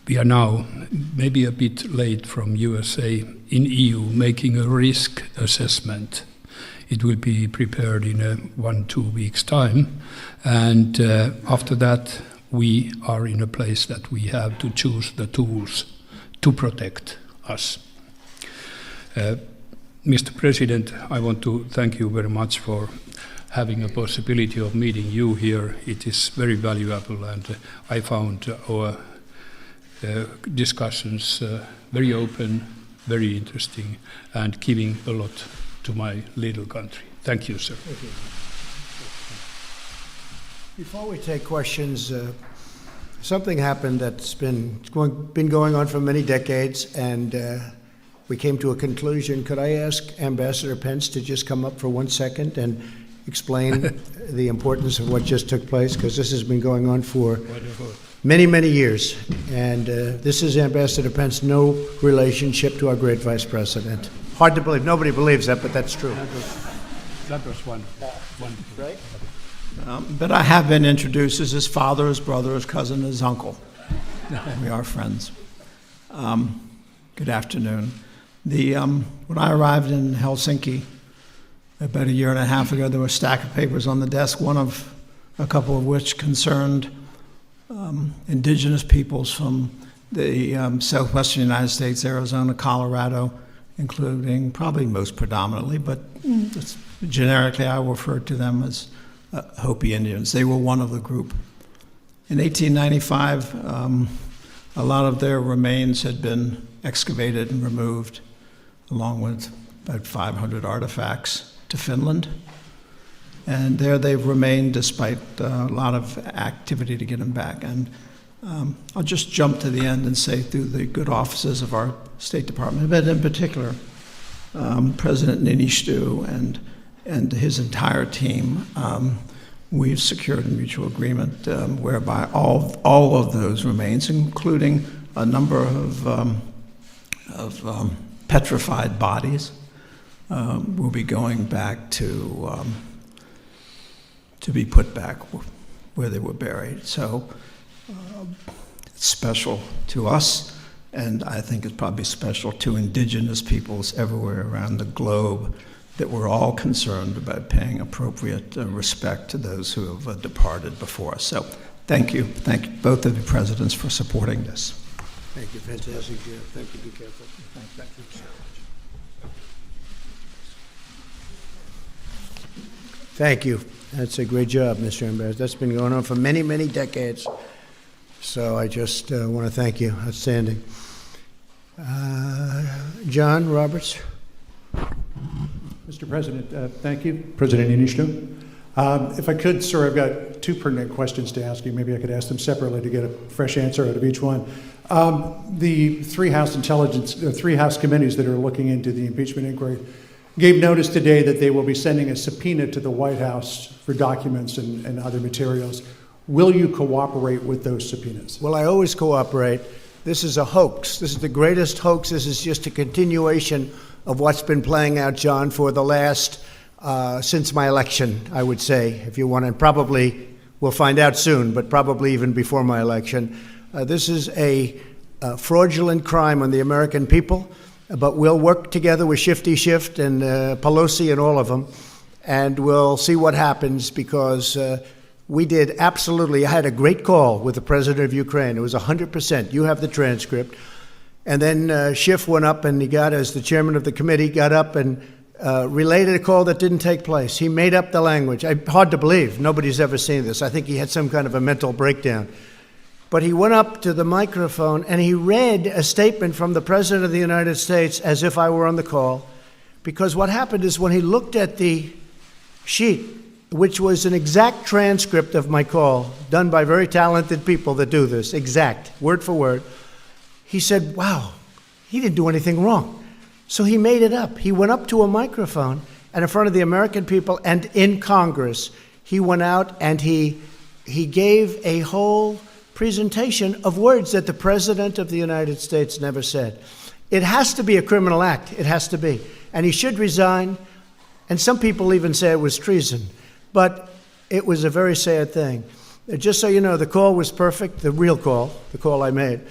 We are now maybe a bit late from USA in EU making a risk assessment. It will be prepared in 1-2 weeks' time, and after that we are in a place that we have to choose the tools to protect us. Mr. President, I want to thank you very much for having a possibility of meeting you here. It is very valuable, and I found our discussions very open, very interesting, and giving a lot to my little country. Thank you, sir. Thank you. Before we take questions, something happened that's been going on for many decades, and we came to a conclusion. Could I ask Ambassador Pence to just come up for 1 second and explain the importance of what just took place? Because this has been going on for many, many years. And this is Ambassador Pence, no relationship to our great Vice President. Hard to believe. Nobody believes that, but that's true. That was wonderful. Right? But I have been introduced as his father, his brother, his cousin, his uncle. We are friends. Good afternoon. When I arrived in Helsinki about 1.5 years ago, there were a stack of papers on the desk, a couple of which concerned indigenous peoples from the southwestern United States, Arizona, Colorado, including probably most predominantly, but generically I referred to them as Hopi Indians. They were one of the group. In 1895, a lot of their remains had been excavated and removed, along with about 500 artifacts to Finland. And there they've remained despite a lot of activity to get them back. And I'll just jump to the end and say through the good offices of our State Department, but in particular, President Niinistö and his entire team, we've secured a mutual agreement whereby all of those remains, including a number of petrified bodies, will be going back to be put back where they were buried. So it's special to us, and I think it's probably special to indigenous peoples everywhere around the globe, that we're all concerned about paying appropriate respect to those who have departed before us. So thank you. Thank you, both of the presidents, for supporting this. Thank you. Fantastic, Jeff. Thank you. Be careful. Thank you so much. Thank you. That's a great job, Mr. Ambassador. That's been going on for many, many decades. So I just want to thank you. Outstanding. John Roberts. Mr. President, thank you. President Niinistö. If I could, sir, I've got two pertinent questions to ask you. Maybe I could ask them separately to get a fresh answer out of each one. The three House committees that are looking into the impeachment inquiry gave notice today that they will be sending a subpoena to the White House for documents and other materials. Will you cooperate with those subpoenas? Well, I always cooperate. This is a hoax. This is the greatest hoax. This is just a continuation of what's been playing out, John, for the last, since my election, I would say, if you want to. Probably, we'll find out soon, but probably even before my election. This is a fraudulent crime on the American people, but we'll work together with Shifty Schiff and Pelosi and all of them, and we'll see what happens, because we did absolutely. I had a great call with the president of Ukraine. It was 100%. You have the transcript. And then Schiff went up and he got, as the chairman of the committee, got up and related a call that didn't take place. He made up the language. Hard to believe. Nobody's ever seen this. I think he had some kind of a mental breakdown. But he went up to the microphone and he read a statement from the President of the United States as if I were on the call. Because what happened is, when he looked at the sheet, which was an exact transcript of my call, done by very talented people that do this, exact, word for word, he said, wow, he didn't do anything wrong. So he made it up. He went up to a microphone, and in front of the American people and in Congress, he went out and he gave a whole presentation of words that the President of the United States never said. It has to be a criminal act. It has to be. And he should resign. And some people even say it was treason. But it was a very sad thing. Just so you know, the call was perfect, the real call, the call I made.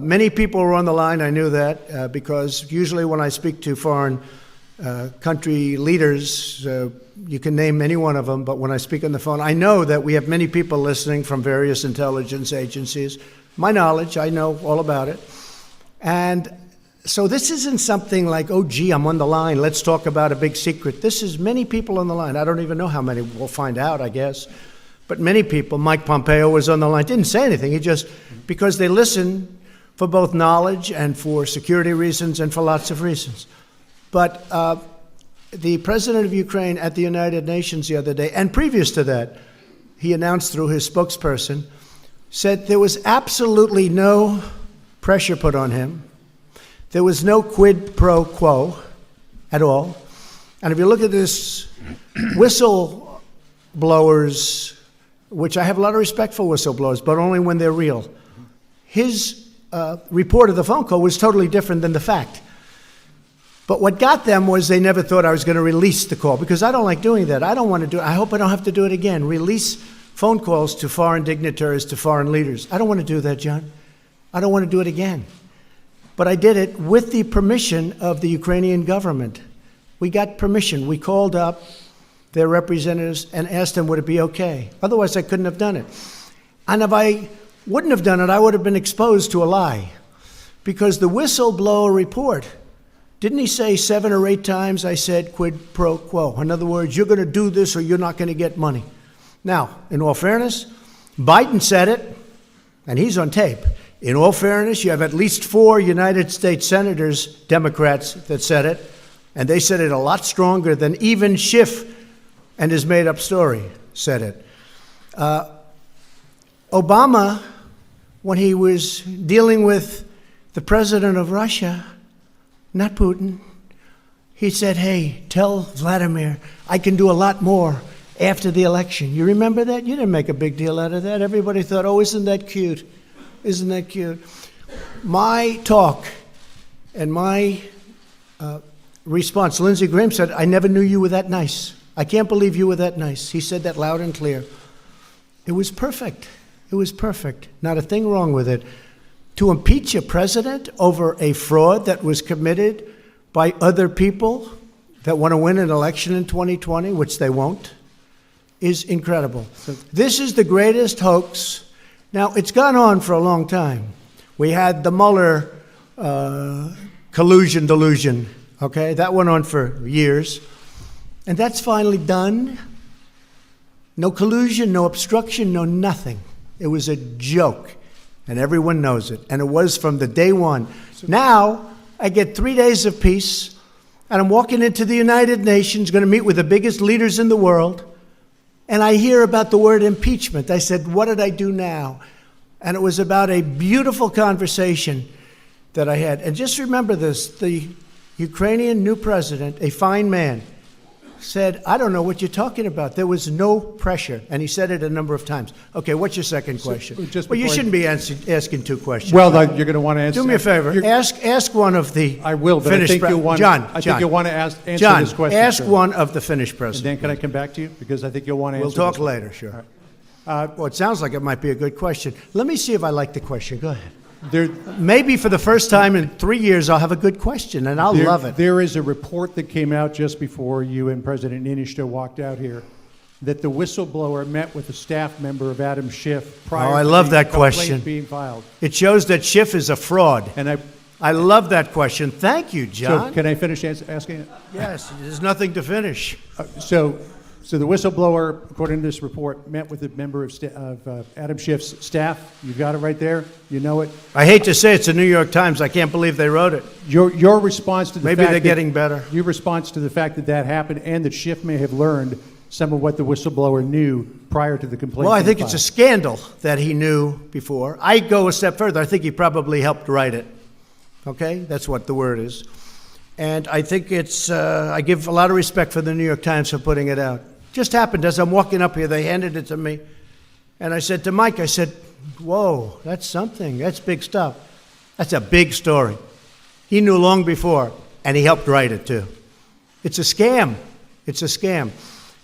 Many people were on the line. I knew that because usually when I speak to foreign country leaders, you can name any one of them, but when I speak on the phone, I know that we have many people listening from various intelligence agencies. My knowledge, I know all about it. And so this isn't something like, oh, gee, I'm on the line, let's talk about a big secret. This is many people on the line. I don't even know how many. We'll find out, I guess. But many people. Mike Pompeo was on the line, didn't say anything. He just, because they listen for both knowledge and for security reasons and for lots of reasons. But the president of Ukraine at the United Nations the other day, and previous to that, he announced through his spokesperson, said there was absolutely no pressure put on him. There was no quid pro quo at all. And if you look at this, whistleblowers, which I have a lot of respect for whistleblowers, but only when they're real. His report of the phone call was totally different than the fact. But what got them was they never thought I was going to release the call, because I don't like doing that. I don't want to do it. I hope I don't have to do it again. Release phone calls to foreign dignitaries, to foreign leaders. I don't want to do that, John. I don't want to do it again. But I did it with the permission of the Ukrainian government. We got permission. We called up their representatives and asked them, would it be okay? Otherwise, I couldn't have done it. And if I wouldn't have done it, I would have been exposed to a lie. Because the whistleblower report, didn't he say 7 or 8 times I said quid pro quo? In other words, you're going to do this or you're not going to get money. Now, in all fairness, Biden said it, and he's on tape. In all fairness, you have at least 4 United States senators, Democrats, that said it. And they said it a lot stronger than even Schiff and his made-up story said it. Obama, when he was dealing with the president of Russia, not Putin, he said, hey, tell Vladimir I can do a lot more after the election. You remember that? You didn't make a big deal out of that. Everybody thought, oh, isn't that cute? Isn't that cute? My talk and my response, Lindsey Graham said, I never knew you were that nice. I can't believe you were that nice. He said that loud and clear. It was perfect. It was perfect. Not a thing wrong with it. To impeach a president over a fraud that was committed by other people that want to win an election in 2020, which they won't, is incredible. This is the greatest hoax. Now, it's gone on for a long time. We had the Mueller collusion delusion, okay? That went on for years. And that's finally done. No collusion, no obstruction, no nothing. It was a joke, and everyone knows it. And it was from the day one. Now, I get 3 days of peace, and I'm walking into the United Nations, going to meet with the biggest leaders in the world, and I hear about the word impeachment. I said, what did I do now? And it was about a beautiful conversation that I had. And just remember this, the Ukrainian new president, a fine man, said, I don't know what you're talking about. There was no pressure. And he said it a number of times. Okay, what's your second question? Well, you shouldn't be asking two questions. Well, you're going to want to answer. Do me a favor. Ask one of the I will, but Finnish I think you'll want, I think you'll want to answer this question. Ask sir. one of the Finnish And president. then can I come back to you? Because I think you'll want to answer We'll talk this one. later, sure. Well, it sounds like it might be a good question. Let me see if I like the question. Go ahead. Maybe for the first time in 3 years, I'll have a good question, and I'll love it. There is a report that came out just before you and President Niinistö walked out here that the whistleblower met with a staff member of Adam Schiff prior to the complaint being filed. It shows that Schiff is a fraud. And I love that question. Thank you, John. So can I finish asking it? Yes, there's nothing to finish. So the whistleblower, according to this report, met with a member of Adam Schiff's staff. You got it right there. You know it. I hate to say it's the New York Times. I can't believe they wrote it. Your response to the Maybe fact they're getting better. Your response to the fact that that happened and that Schiff may have learned some of what the whistleblower knew prior to the complaint. Well, I think it's a scandal that he knew before. I go a step further. I think he probably helped write it. Okay? That's what the word is. And I think it's, I give a lot of respect for the New York Times for putting it out. Just happened as I'm walking up here, they handed it to me. And I said to Mike, I said, whoa, that's something. That's big stuff. That's a big story. He knew long before, and he helped write it too. It's a scam. It's a scam.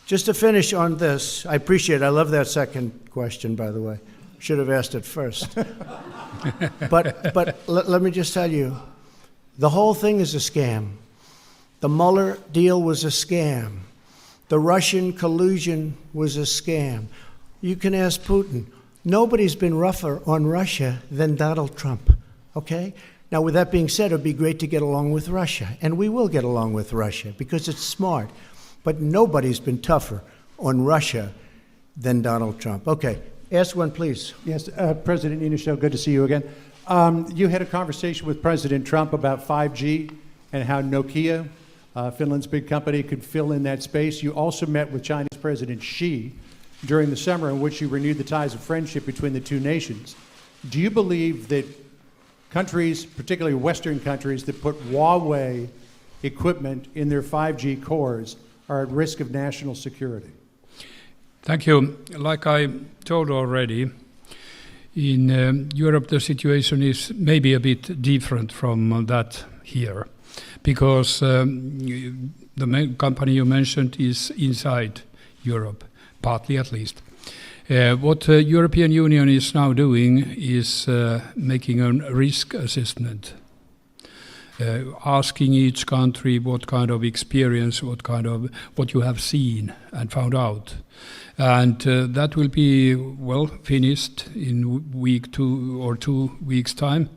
Just to finish on this, I appreciate it. I love that second question, by the way. Should have asked it first. But let me just tell you, the whole thing is a scam. The Mueller deal was a scam. The Russian collusion was a scam. You can ask Putin. Nobody's been rougher on Russia than Donald Trump, okay? Now, with that being said, it would be great to get along with Russia, and we will get along with Russia because it's smart. But nobody's been tougher on Russia than Donald Trump. Okay, ask one, please. Yes, President Niinistö, good to see you again. You had a conversation with President Trump about 5G and how Nokia, Finland's big company, could fill in that space. You also met with Chinese President Xi during the summer in which you renewed the ties of friendship between the two nations. Do you believe that countries, particularly Western countries, that put Huawei equipment in their 5G cores are at risk of national security? Thank you. Like I told already, in Europe the situation is maybe a bit different from that here, because the main company you mentioned is inside Europe, partly at least. What the European Union is now doing is making a risk assessment, asking each country what kind of experience, what you have seen and found out. And that will be, well, finished in week 2 or 2 weeks' time.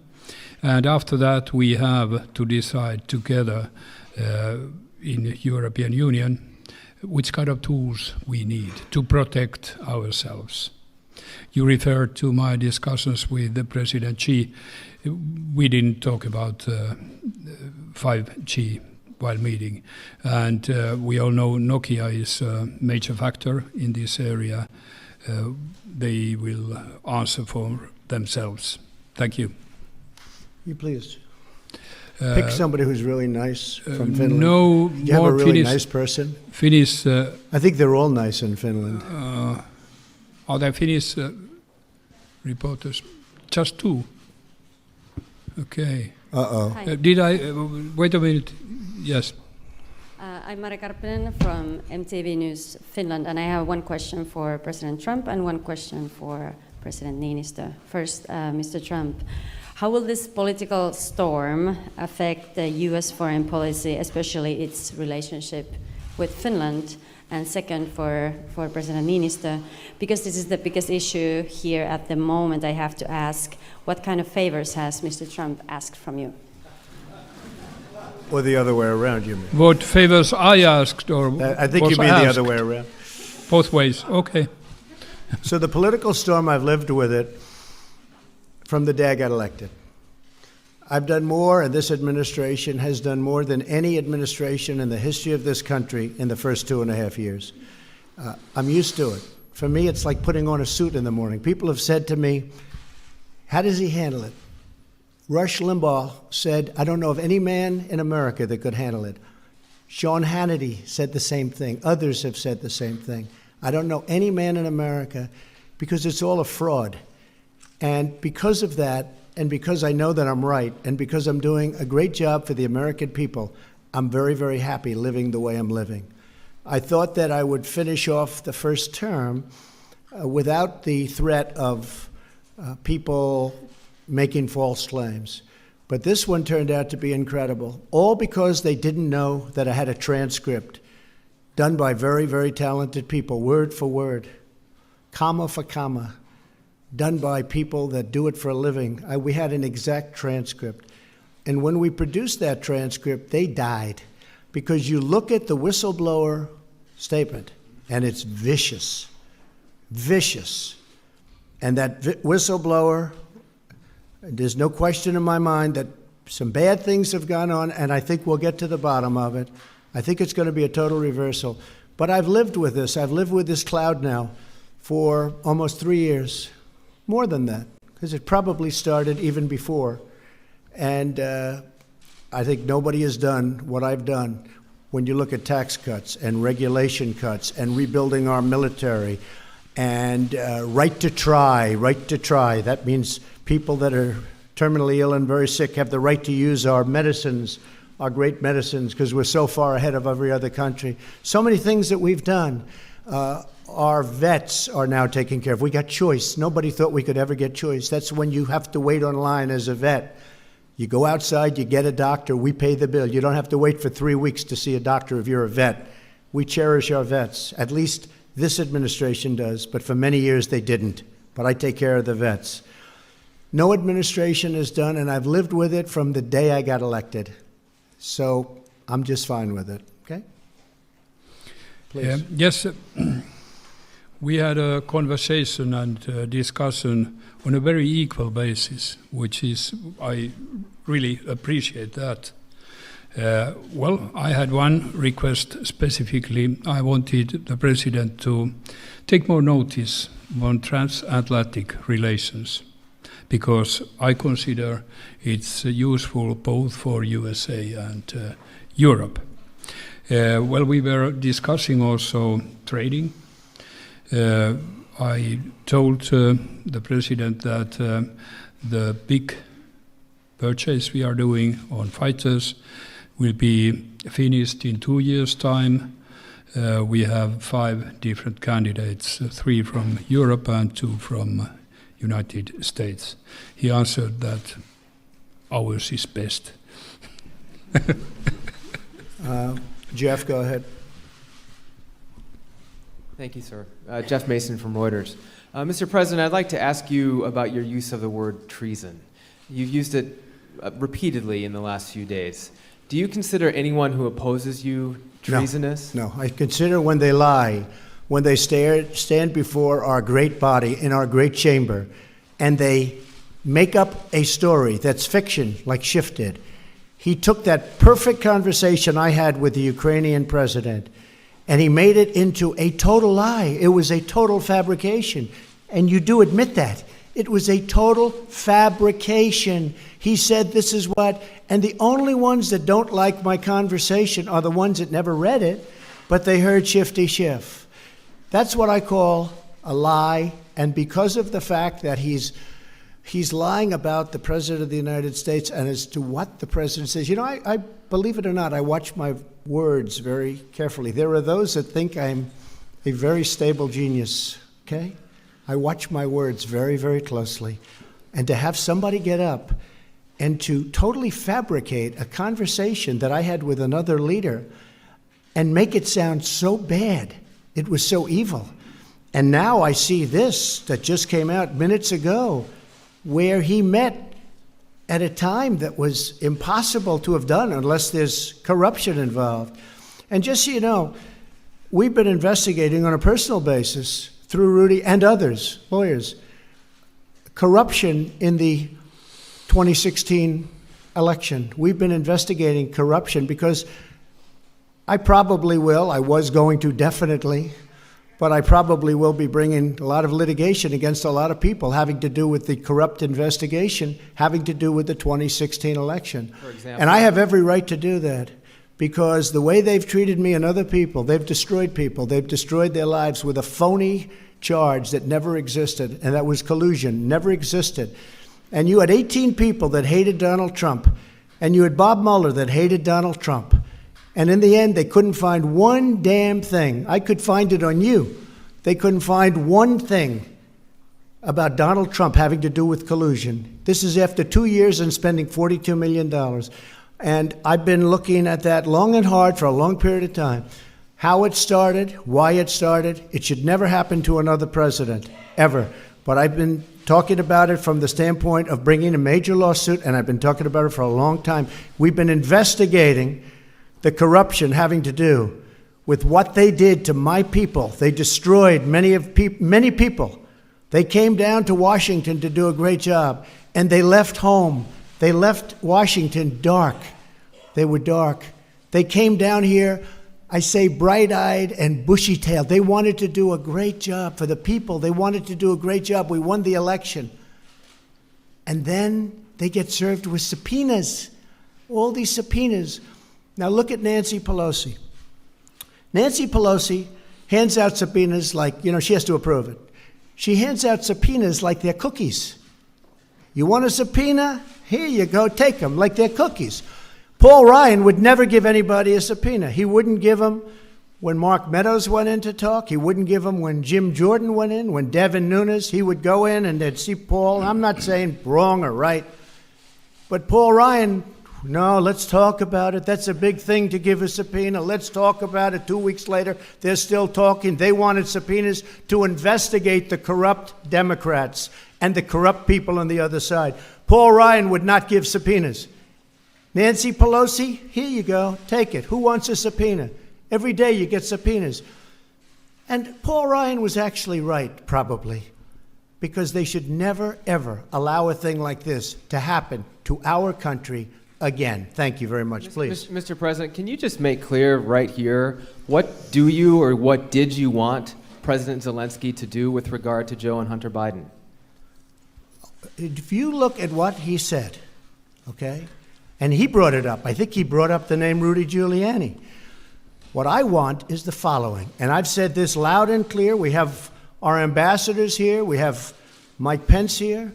And after that, we have to decide together in the European Union which kind of tools we need to protect ourselves. You referred to my discussions with the President Xi. We didn't talk about 5G while meeting. And we all know Nokia is a major factor in this area. They will answer for themselves. Thank you. You please. Pick somebody who's really nice from Finland. No, you have a really Finnish, nice person? Finnish. I think they're all nice in Finland. Are there Finnish reporters? Just two. Okay. Uh-oh. Did I... wait a minute. Yes. I'm Mari Karppinen from MTV News Finland, and I have one question for President Trump and one question for President Niinistö. First, Mr. Trump, how will this political storm affect the U.S. foreign policy, especially its relationship with Finland? And second, for President Niinistö, because this is the biggest issue here at the moment, I have to ask, what kind of favors has Mr. Trump asked from you? Or the other way around, you mean? What favors I asked, or I think was you mean the asked? other way around. Both ways, okay. So the political storm, I've lived with it from the day I got elected. I've done more, and this administration has done more than any administration in the history of this country in the first 2.5 years. I'm used to it. For me, it's like putting on a suit in the morning. People have said to me, how does he handle it? Rush Limbaugh said, I don't know of any man in America that could handle it. Sean Hannity said the same thing. Others have said the same thing. I don't know any man in America because it's all a fraud. And because of that, and because I know that I'm right, and because I'm doing a great job for the American people, I'm very, very happy living the way I'm living. I thought that I would finish off the first term without the threat of people making false claims. But this one turned out to be incredible, all because they didn't know that I had a transcript done by very, very talented people, word for word, comma for comma, done by people that do it for a living. We had an exact transcript. And when we produced that transcript, they died. Because you look at the whistleblower statement, and it's vicious, vicious. And that whistleblower, there's no question in my mind that some bad things have gone on, and I think we'll get to the bottom of it. I think it's going to be a total reversal. But I've lived with this. I've lived with this cloud now for almost 3 years. More than that, because it probably started even before. And I think nobody has done what I've done when you look at tax cuts and regulation cuts and rebuilding our military and right to try. That means people that are terminally ill and very sick have the right to use our medicines, our great medicines, because we're so far ahead of every other country. So many things that we've done. Our vets are now taken care of. We got choice. Nobody thought we could ever get choice. That's when you have to wait online as a vet. You go outside, you get a doctor, we pay the bill. You don't have to wait for 3 weeks to see a doctor if you're a vet. We cherish our vets. At least this administration does, but for many years they didn't. But I take care of the vets. No administration has done, and I've lived with it from the day I got elected. So I'm just fine with it, okay? Please. Yes. We had a conversation and discussion on a very equal basis, which is, I really appreciate that. Well, I had one request specifically. I wanted the President to take more notice on transatlantic relations, because I consider it's useful both for USA and Europe. Well, we were discussing also trading. I told the President that the big purchase we are doing on fighters will be finished in 2 years' time. We have 5 different candidates, 3 from Europe and 2 from United States. He answered that ours is best. Jeff, go ahead. Thank you, sir. Jeff Mason from Reuters. Mr. President, I'd like to ask you about your use of the word treason. You've used it repeatedly in the last few days. Do you consider anyone who opposes you treasonous? No, I consider when they lie, when they stand before our great body in our great chamber, and they make up a story that's fiction, like Schiff did, He took that perfect conversation I had with the Ukrainian president, and he made it into a total lie. It was a total fabrication. And you do admit that. It was a total fabrication. He said this is what, and the only ones that don't like my conversation are the ones that never read it, but they heard shifty shift. That's what I call a lie, and because of the fact that he's lying about the President of the United States and as to what the President says. You know, I believe it or not, I watch my words very carefully. There are those that think I'm a very stable genius, okay? I watch my words very, very closely. And to have somebody get up and to totally fabricate a conversation that I had with another leader and make it sound so bad, it was so evil. And now I see this that just came out minutes ago, where he met at a time that was impossible to have done unless there's corruption involved. And just so you know, we've been investigating on a personal basis through Rudy and others, lawyers, corruption in the 2016 election. We've been investigating corruption because I was going to definitely, but I probably will be bringing a lot of litigation against a lot of people having to do with the corrupt investigation, having to do with the 2016 election. For example. And I have every right to do that because the way they've treated me and other people, they've destroyed people. They've destroyed their lives with a phony charge that never existed, and that was collusion, never existed. And you had 18 people that hated Donald Trump, and you had Bob Mueller that hated Donald Trump. And in the end, they couldn't find one damn thing. I could find it on you. They couldn't find one thing about Donald Trump having to do with collusion. This is after 2 years and spending $42 million. And I've been looking at that long and hard for a long period of time. How it started, why it started. It should never happen to another president, ever. But I've been talking about it from the standpoint of bringing a major lawsuit, and I've been talking about it for a long time. We've been investigating the corruption having to do with what they did to my people. They destroyed many people. They came down to Washington to do a great job, and they left home. They left Washington dark. They were dark. They came down here, I say bright-eyed and bushy-tailed. They wanted to do a great job for the people. They wanted to do a great job. We won the election. And then they get served with subpoenas, all these subpoenas. Now look at Nancy Pelosi. Nancy Pelosi hands out subpoenas like, she has to approve it. She hands out subpoenas like they're cookies. You want a subpoena? Here you go, take them, like they're cookies. Paul Ryan would never give anybody a subpoena. He wouldn't give them when Mark Meadows went in to talk. He wouldn't give them when Jim Jordan went in, when Devin Nunes. He would go in and they'd see Paul. I'm not saying wrong or right, but Paul Ryan, no, let's talk about it. That's a big thing to give a subpoena. Let's talk about it. 2 weeks later, they're still talking. They wanted subpoenas to investigate the corrupt Democrats and the corrupt people on the other side. Paul Ryan would not give subpoenas. Nancy Pelosi, here you go, take it. Who wants a subpoena? Every day you get subpoenas. And Paul Ryan was actually right, probably, because they should never, ever allow a thing like this to happen to our country again. Thank you very much, please. Mr. President, can you just make clear right here, what do you or what did you want President Zelensky to do with regard to Joe and Hunter Biden? If you look at what he said, okay, and he brought it up. I think he brought up the name Rudy Giuliani. What I want is the following, and I've said this loud and clear. We have our ambassadors here. We have Mike Pence here.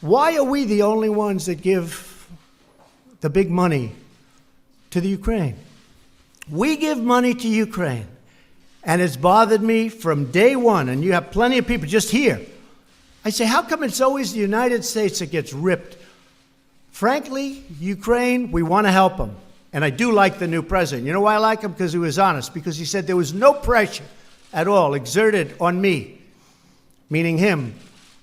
Why are we the only ones that give the big money to the Ukraine? We give money to Ukraine, and it's bothered me from day one, and you have plenty of people just here. I say, how come it's always the United States that gets ripped? Frankly, Ukraine, we want to help them. And I do like the new president. You know why I like him? Because he was honest. Because he said there was no pressure at all exerted on me, meaning him,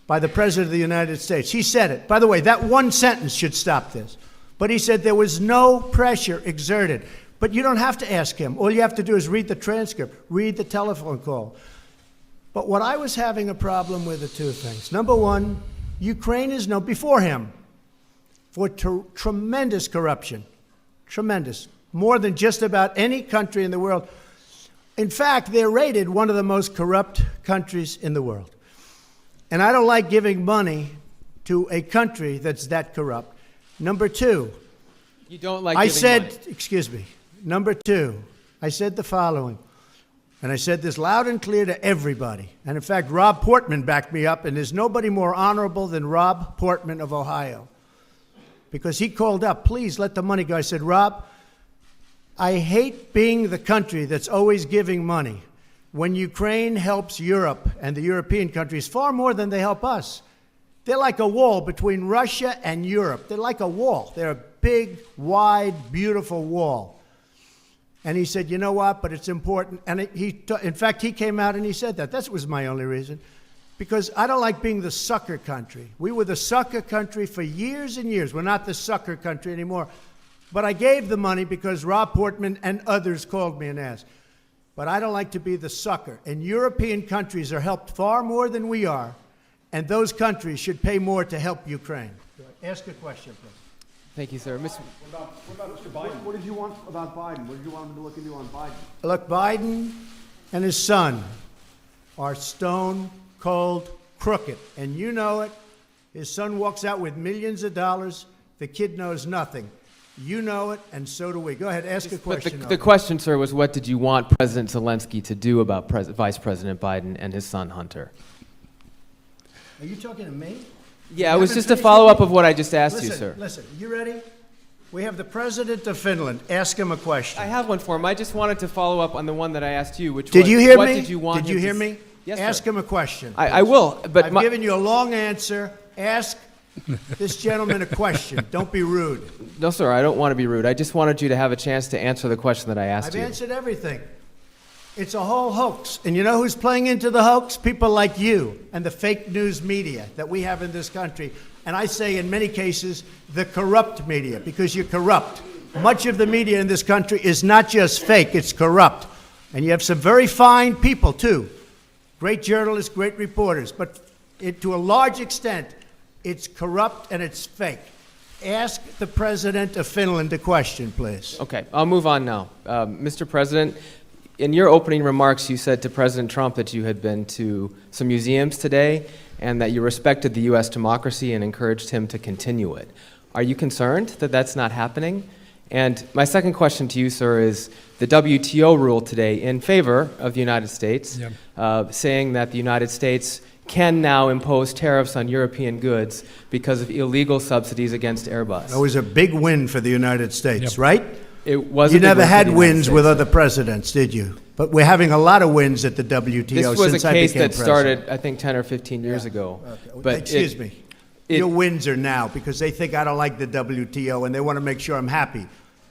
by the President of the United States. He said it. By the way, that one sentence should stop this. But he said there was no pressure exerted. But you don't have to ask him. All you have to do is read the transcript, read the telephone call. But what I was having a problem with are two things. Number one, Ukraine is known, before him, for tremendous corruption. Tremendous. More than just about any country in the world. In fact, they're rated one of the most corrupt countries in the world. And I don't like giving money to a country that's that corrupt. Number two, You don't like I giving said, money. excuse me, number two, I said the following, and I said this loud and clear to everybody. And in fact, Rob Portman backed me up, and there's nobody more honorable than Rob Portman of Ohio. Because he called up, please let the money go. I said, Rob, I hate being the country that's always giving money. When Ukraine helps Europe and the European countries far more than they help us. They're like a wall between Russia and Europe. They're like a wall. They're a big, wide, beautiful wall. And he said, you know what, but it's important. And in fact, he came out and he said that. That was my only reason. Because I don't like being the sucker country. We were the sucker country for years and years. We're not the sucker country anymore. But I gave the money because Rob Portman and others called me and asked. But I don't like to be the sucker. And European countries are helped far more than we are. And those countries should pay more to help Ukraine. Ask a question, please. Thank you, sir. What about Mr. Biden? What did you want about Biden? What did you want him to look into on Biden? Look, Biden and his son are stone cold crooked. And you know it. His son walks out with millions of dollars. The kid knows nothing. You know it, and so do we. Go ahead, ask a question. But the question, sir, was what did you want President Zelensky to do about Vice President Biden and his son Hunter? Are you talking to me? Yeah, it was just a follow-up of what I just asked you, sir. Listen, you ready? We have the president of Finland. Ask him a question. I have one for him. I just wanted to follow up on the one that I asked you, which Did was, you hear what me? did you want Did you him hear to me? Yes, Ask sir. him a question. I will, but I've given you a long answer. Ask this gentleman a question. Don't be rude. No, sir, I don't want to be rude. I just wanted you to have a chance to answer the question that I asked I've you. answered everything. It's a whole hoax. And you know who's playing into the hoax? People like you and the fake news media that we have in this country. And I say in many cases, the corrupt media, because you're corrupt. Much of the media in this country is not just fake, it's corrupt. And you have some very fine people, too. Great journalists, great reporters. But to a large extent, it's corrupt and it's fake. Ask the president of Finland a question, please. Okay, I'll move on now. Mr. President, in your opening remarks, you said to President Trump that you had been to some museums today and that you respected the U.S. democracy and encouraged him to continue it. Are you concerned that that's not happening? And my second question to you, sir, is the WTO ruled today in favor of the United States, saying that the United States can now impose tariffs on European goods because of illegal subsidies against Airbus. It was a big win for the United States, right? It was. You never had wins with other presidents, did you? But we're having a lot of wins at the WTO this was since a I case became that president. started, I think, 10 or 15 years ago. Okay. But excuse me. Your wins are now because they think I don't like the WTO and they want to make sure I'm happy.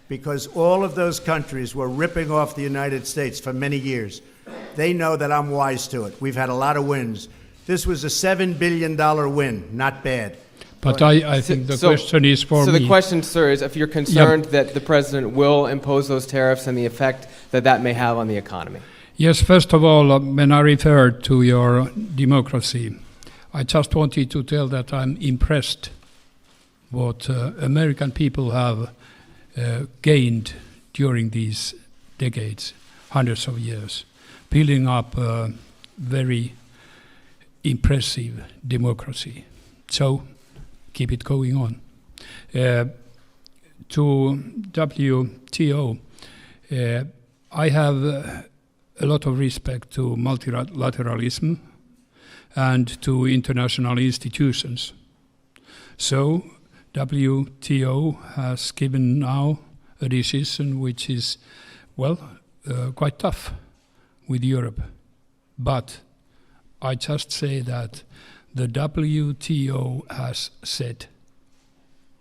Because all of those countries were ripping off the United States for many years. They know that I'm wise to it. We've had a lot of wins. This was a $7 billion win. Not bad. But I think the question is for me. So the question, sir, is if you're concerned that the president will impose those tariffs and the effect that that may have on the economy. Yes, first of all, when I referred to your democracy, I just wanted to tell that I'm impressed what American people have gained during these decades, hundreds of years, building up a very impressive democracy. So keep it going on. To WTO, I have a lot of respect to multilateralism and to international institutions. So WTO has given now a decision which is, well, quite tough with Europe. But I just say that the WTO has said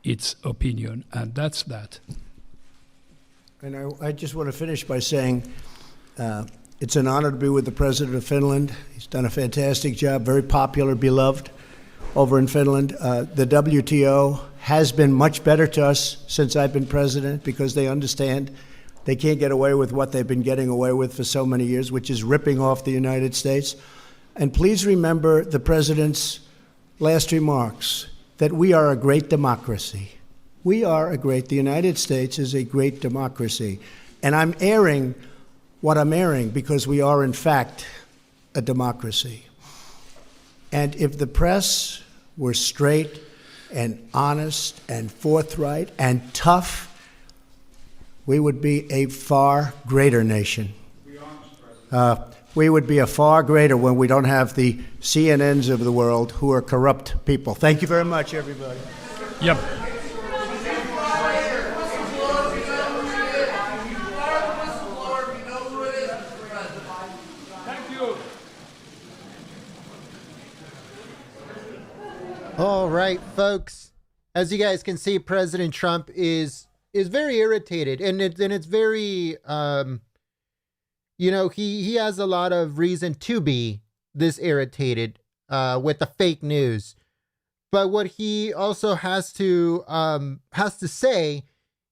its opinion, and that's that. And I just want to finish by saying it's an honor to be with the President of Finland. He's done a fantastic job, very popular, beloved over in Finland. The WTO has been much better to us since I've been president because they understand they can't get away with what they've been getting away with for so many years, which is ripping off the United States. And please remember the President's last remarks, that we are a great democracy. The United States is a great democracy. And I'm airing what I'm airing because we are, in fact, a democracy. And if the press were straight and honest and forthright and tough, we would be a far greater nation. We would be a far greater when we don't have the CNNs of the world who are corrupt people. Thank you very much, everybody. Yep. All right, folks. As you guys can see, President Trump is very irritated, and it's very he has a lot of reason to be this irritated with the fake news. But what he also has to say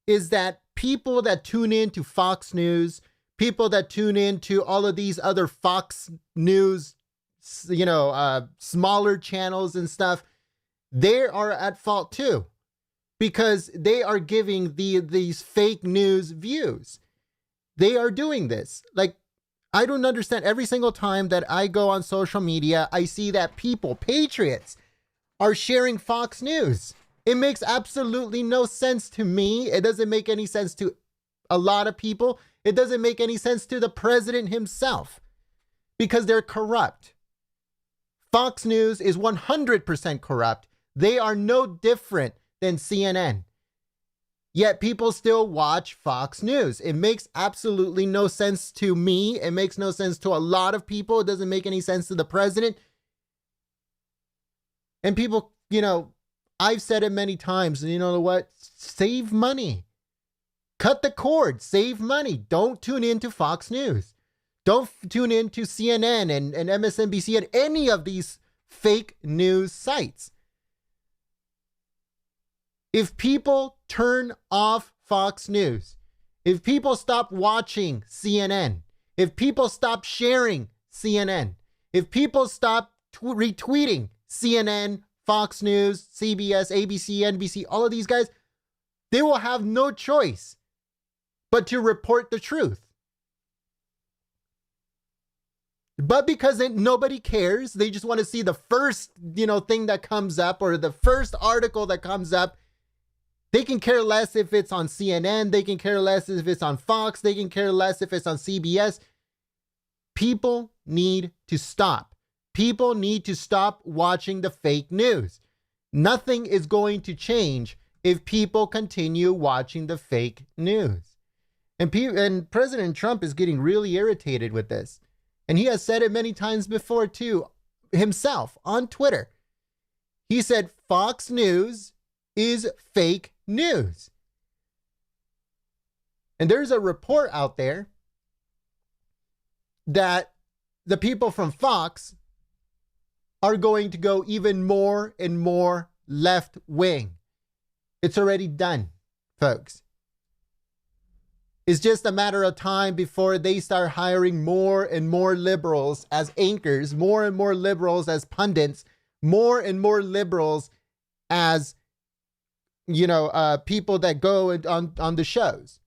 is that people that tune in to Fox News, people that tune in to all of these other Fox News, smaller channels and stuff, they are at fault too, because they are giving these fake news views. They are doing this. Like, I don't understand. Every single time that I go on social media, I see that patriots, are sharing Fox News. It makes absolutely no sense to me. It doesn't make any sense to a lot of people. It doesn't make any sense to the president himself, because they're corrupt. Fox News is 100% corrupt. They are no different than CNN. Yet people still watch Fox News. It makes absolutely no sense to me. It makes no sense to a lot of people. It doesn't make any sense to the president. And people, I've said it many times, and you know what? Save money. Cut the cord. Save money. Don't tune into Fox News. Don't tune into CNN and MSNBC and any of these fake news sites. If people turn off Fox News, if people stop watching CNN, if people stop sharing CNN, if people stop retweeting CNN, Fox News, CBS, ABC, NBC, all of these guys, they will have no choice but to report the truth. But because nobody cares, they just want to see the first, thing that comes up, or the first article that comes up. They can care less if it's on CNN. They can care less if it's on Fox. They can care less if it's on CBS. People need to stop. People need to stop watching the fake news. Nothing is going to change if people continue watching the fake news. And President Trump is getting really irritated with this. And he has said it many times before too, himself on Twitter. He said Fox News is fake news. And there's a report out there that the people from Fox are going to go even more and more left wing. It's already done, folks. It's just a matter of time before they start hiring more and more liberals as anchors, more and more liberals as pundits, more and more liberals as people that go on the shows.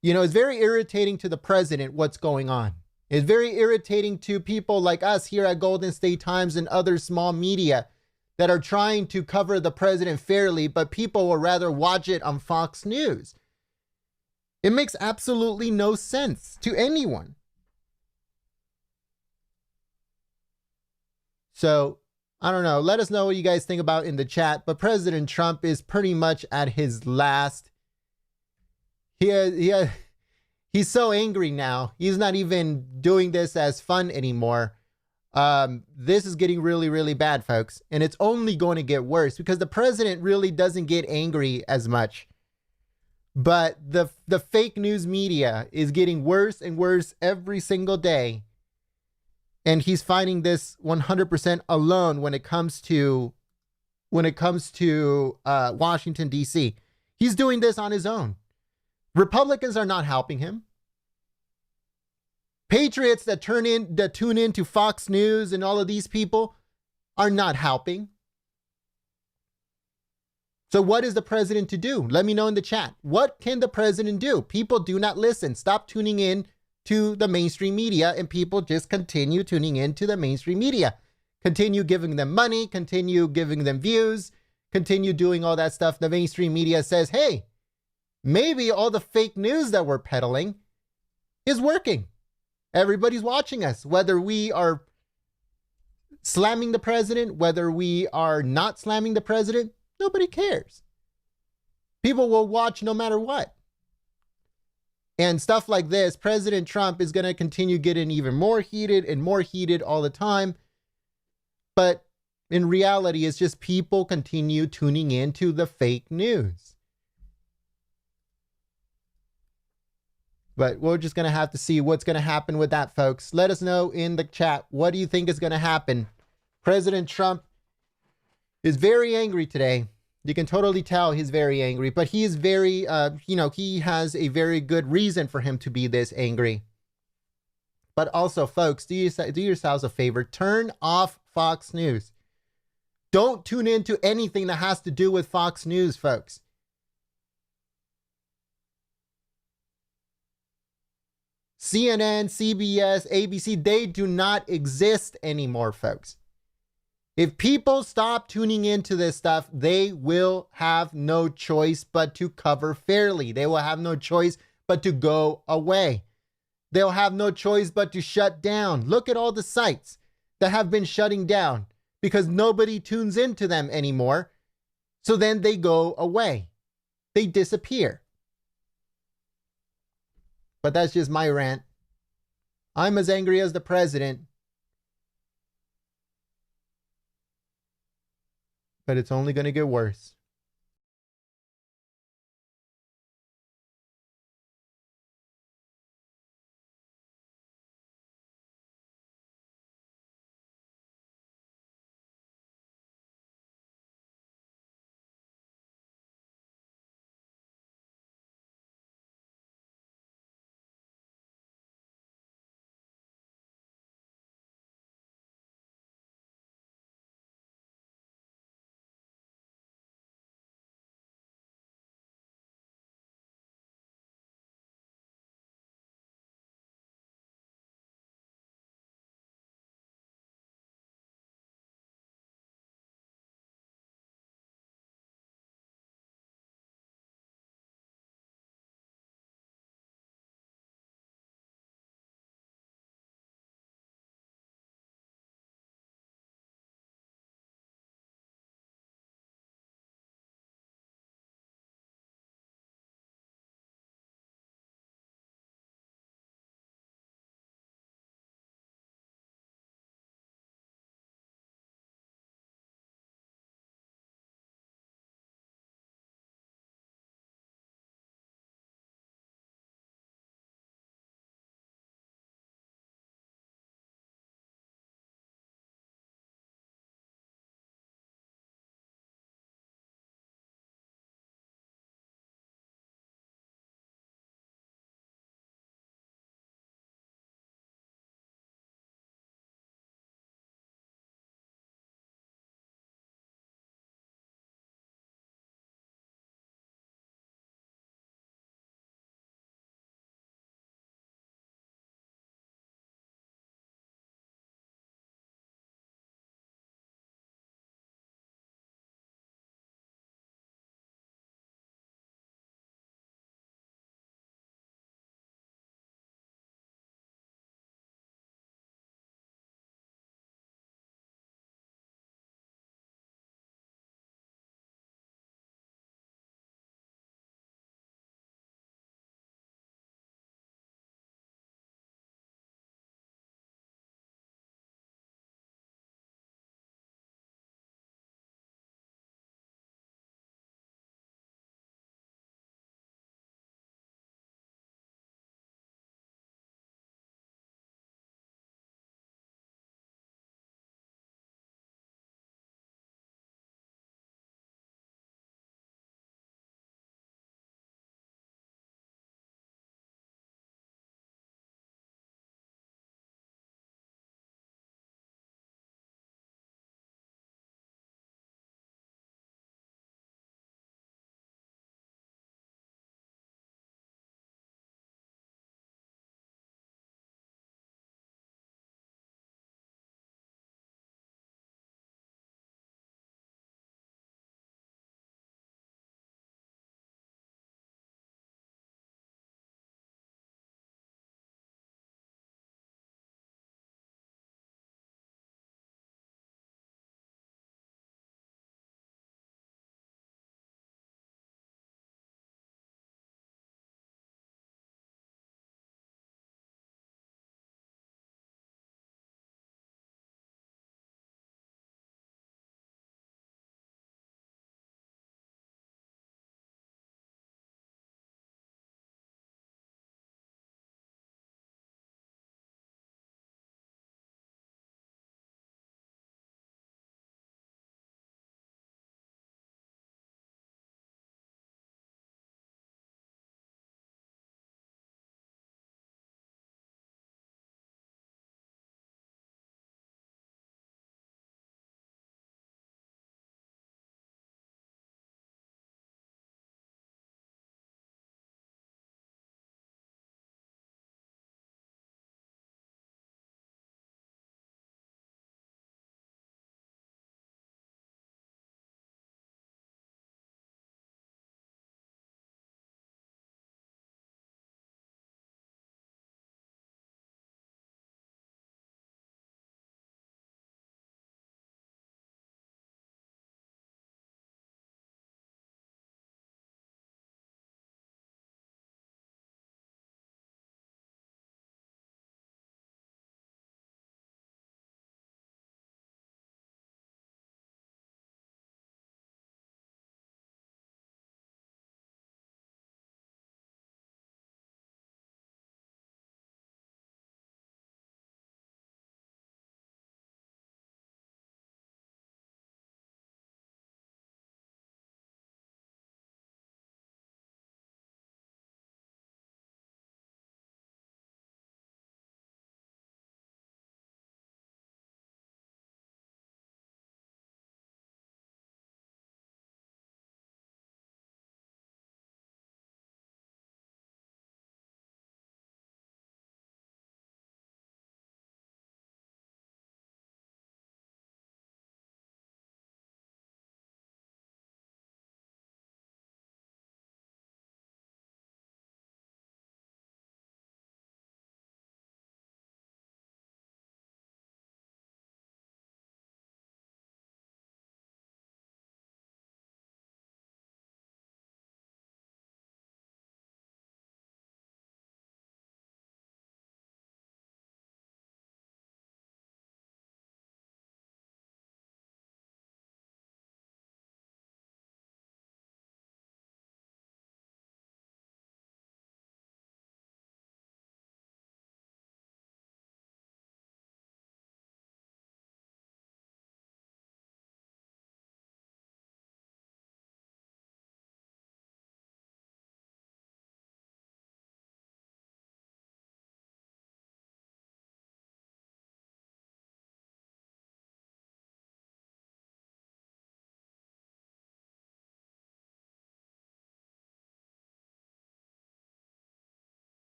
It's very irritating to the president what's going on. It's very irritating to people like us here at Golden State Times and other small media that are trying to cover the president fairly, but people will rather watch it on Fox News. It makes absolutely no sense to anyone. So, I don't know. Let us know what you guys think about in the chat. But President Trump is pretty much at his last. He's so angry now. He's not even doing this as fun anymore. This is getting really, really bad, folks. And it's only going to get worse because the president really doesn't get angry as much. But the fake news media is getting worse and worse every single day. And he's fighting this 100% alone when it comes to Washington, D.C. He's doing this on his own. Republicans are not helping him. Patriots that tune in to Fox News and all of these people are not helping. So what is the president to do? Let me know in the chat. What can the president do? People do not listen. Stop tuning in to the mainstream media, and people just continue tuning in to the mainstream media. Continue giving them money, continue giving them views, continue doing all that stuff. The mainstream media says, hey, maybe all the fake news that we're peddling is working. Everybody's watching us, whether we are slamming the president, whether we are not slamming the president, nobody cares. People will watch no matter what. And stuff like this, President Trump is going to continue getting even more heated and more heated all the time. But in reality, it's just people continue tuning into the fake news. But we're just going to have to see what's going to happen with that, folks. Let us know in the chat. What do you think is going to happen? President Trump is very angry today. You can totally tell he's very angry, but he is very, he has a very good reason for him to be this angry. But also, folks, do yourselves a favor. Turn off Fox News. Don't tune into anything that has to do with Fox News, folks. CNN, CBS, ABC, they do not exist anymore, folks. If people stop tuning into this stuff, they will have no choice but to cover fairly. They will have no choice but to go away. They'll have no choice but to shut down. Look at all the sites that have been shutting down because nobody tunes into them anymore. So then they go away. They disappear. But that's just my rant. I'm as angry as the president. But it's only going to get worse.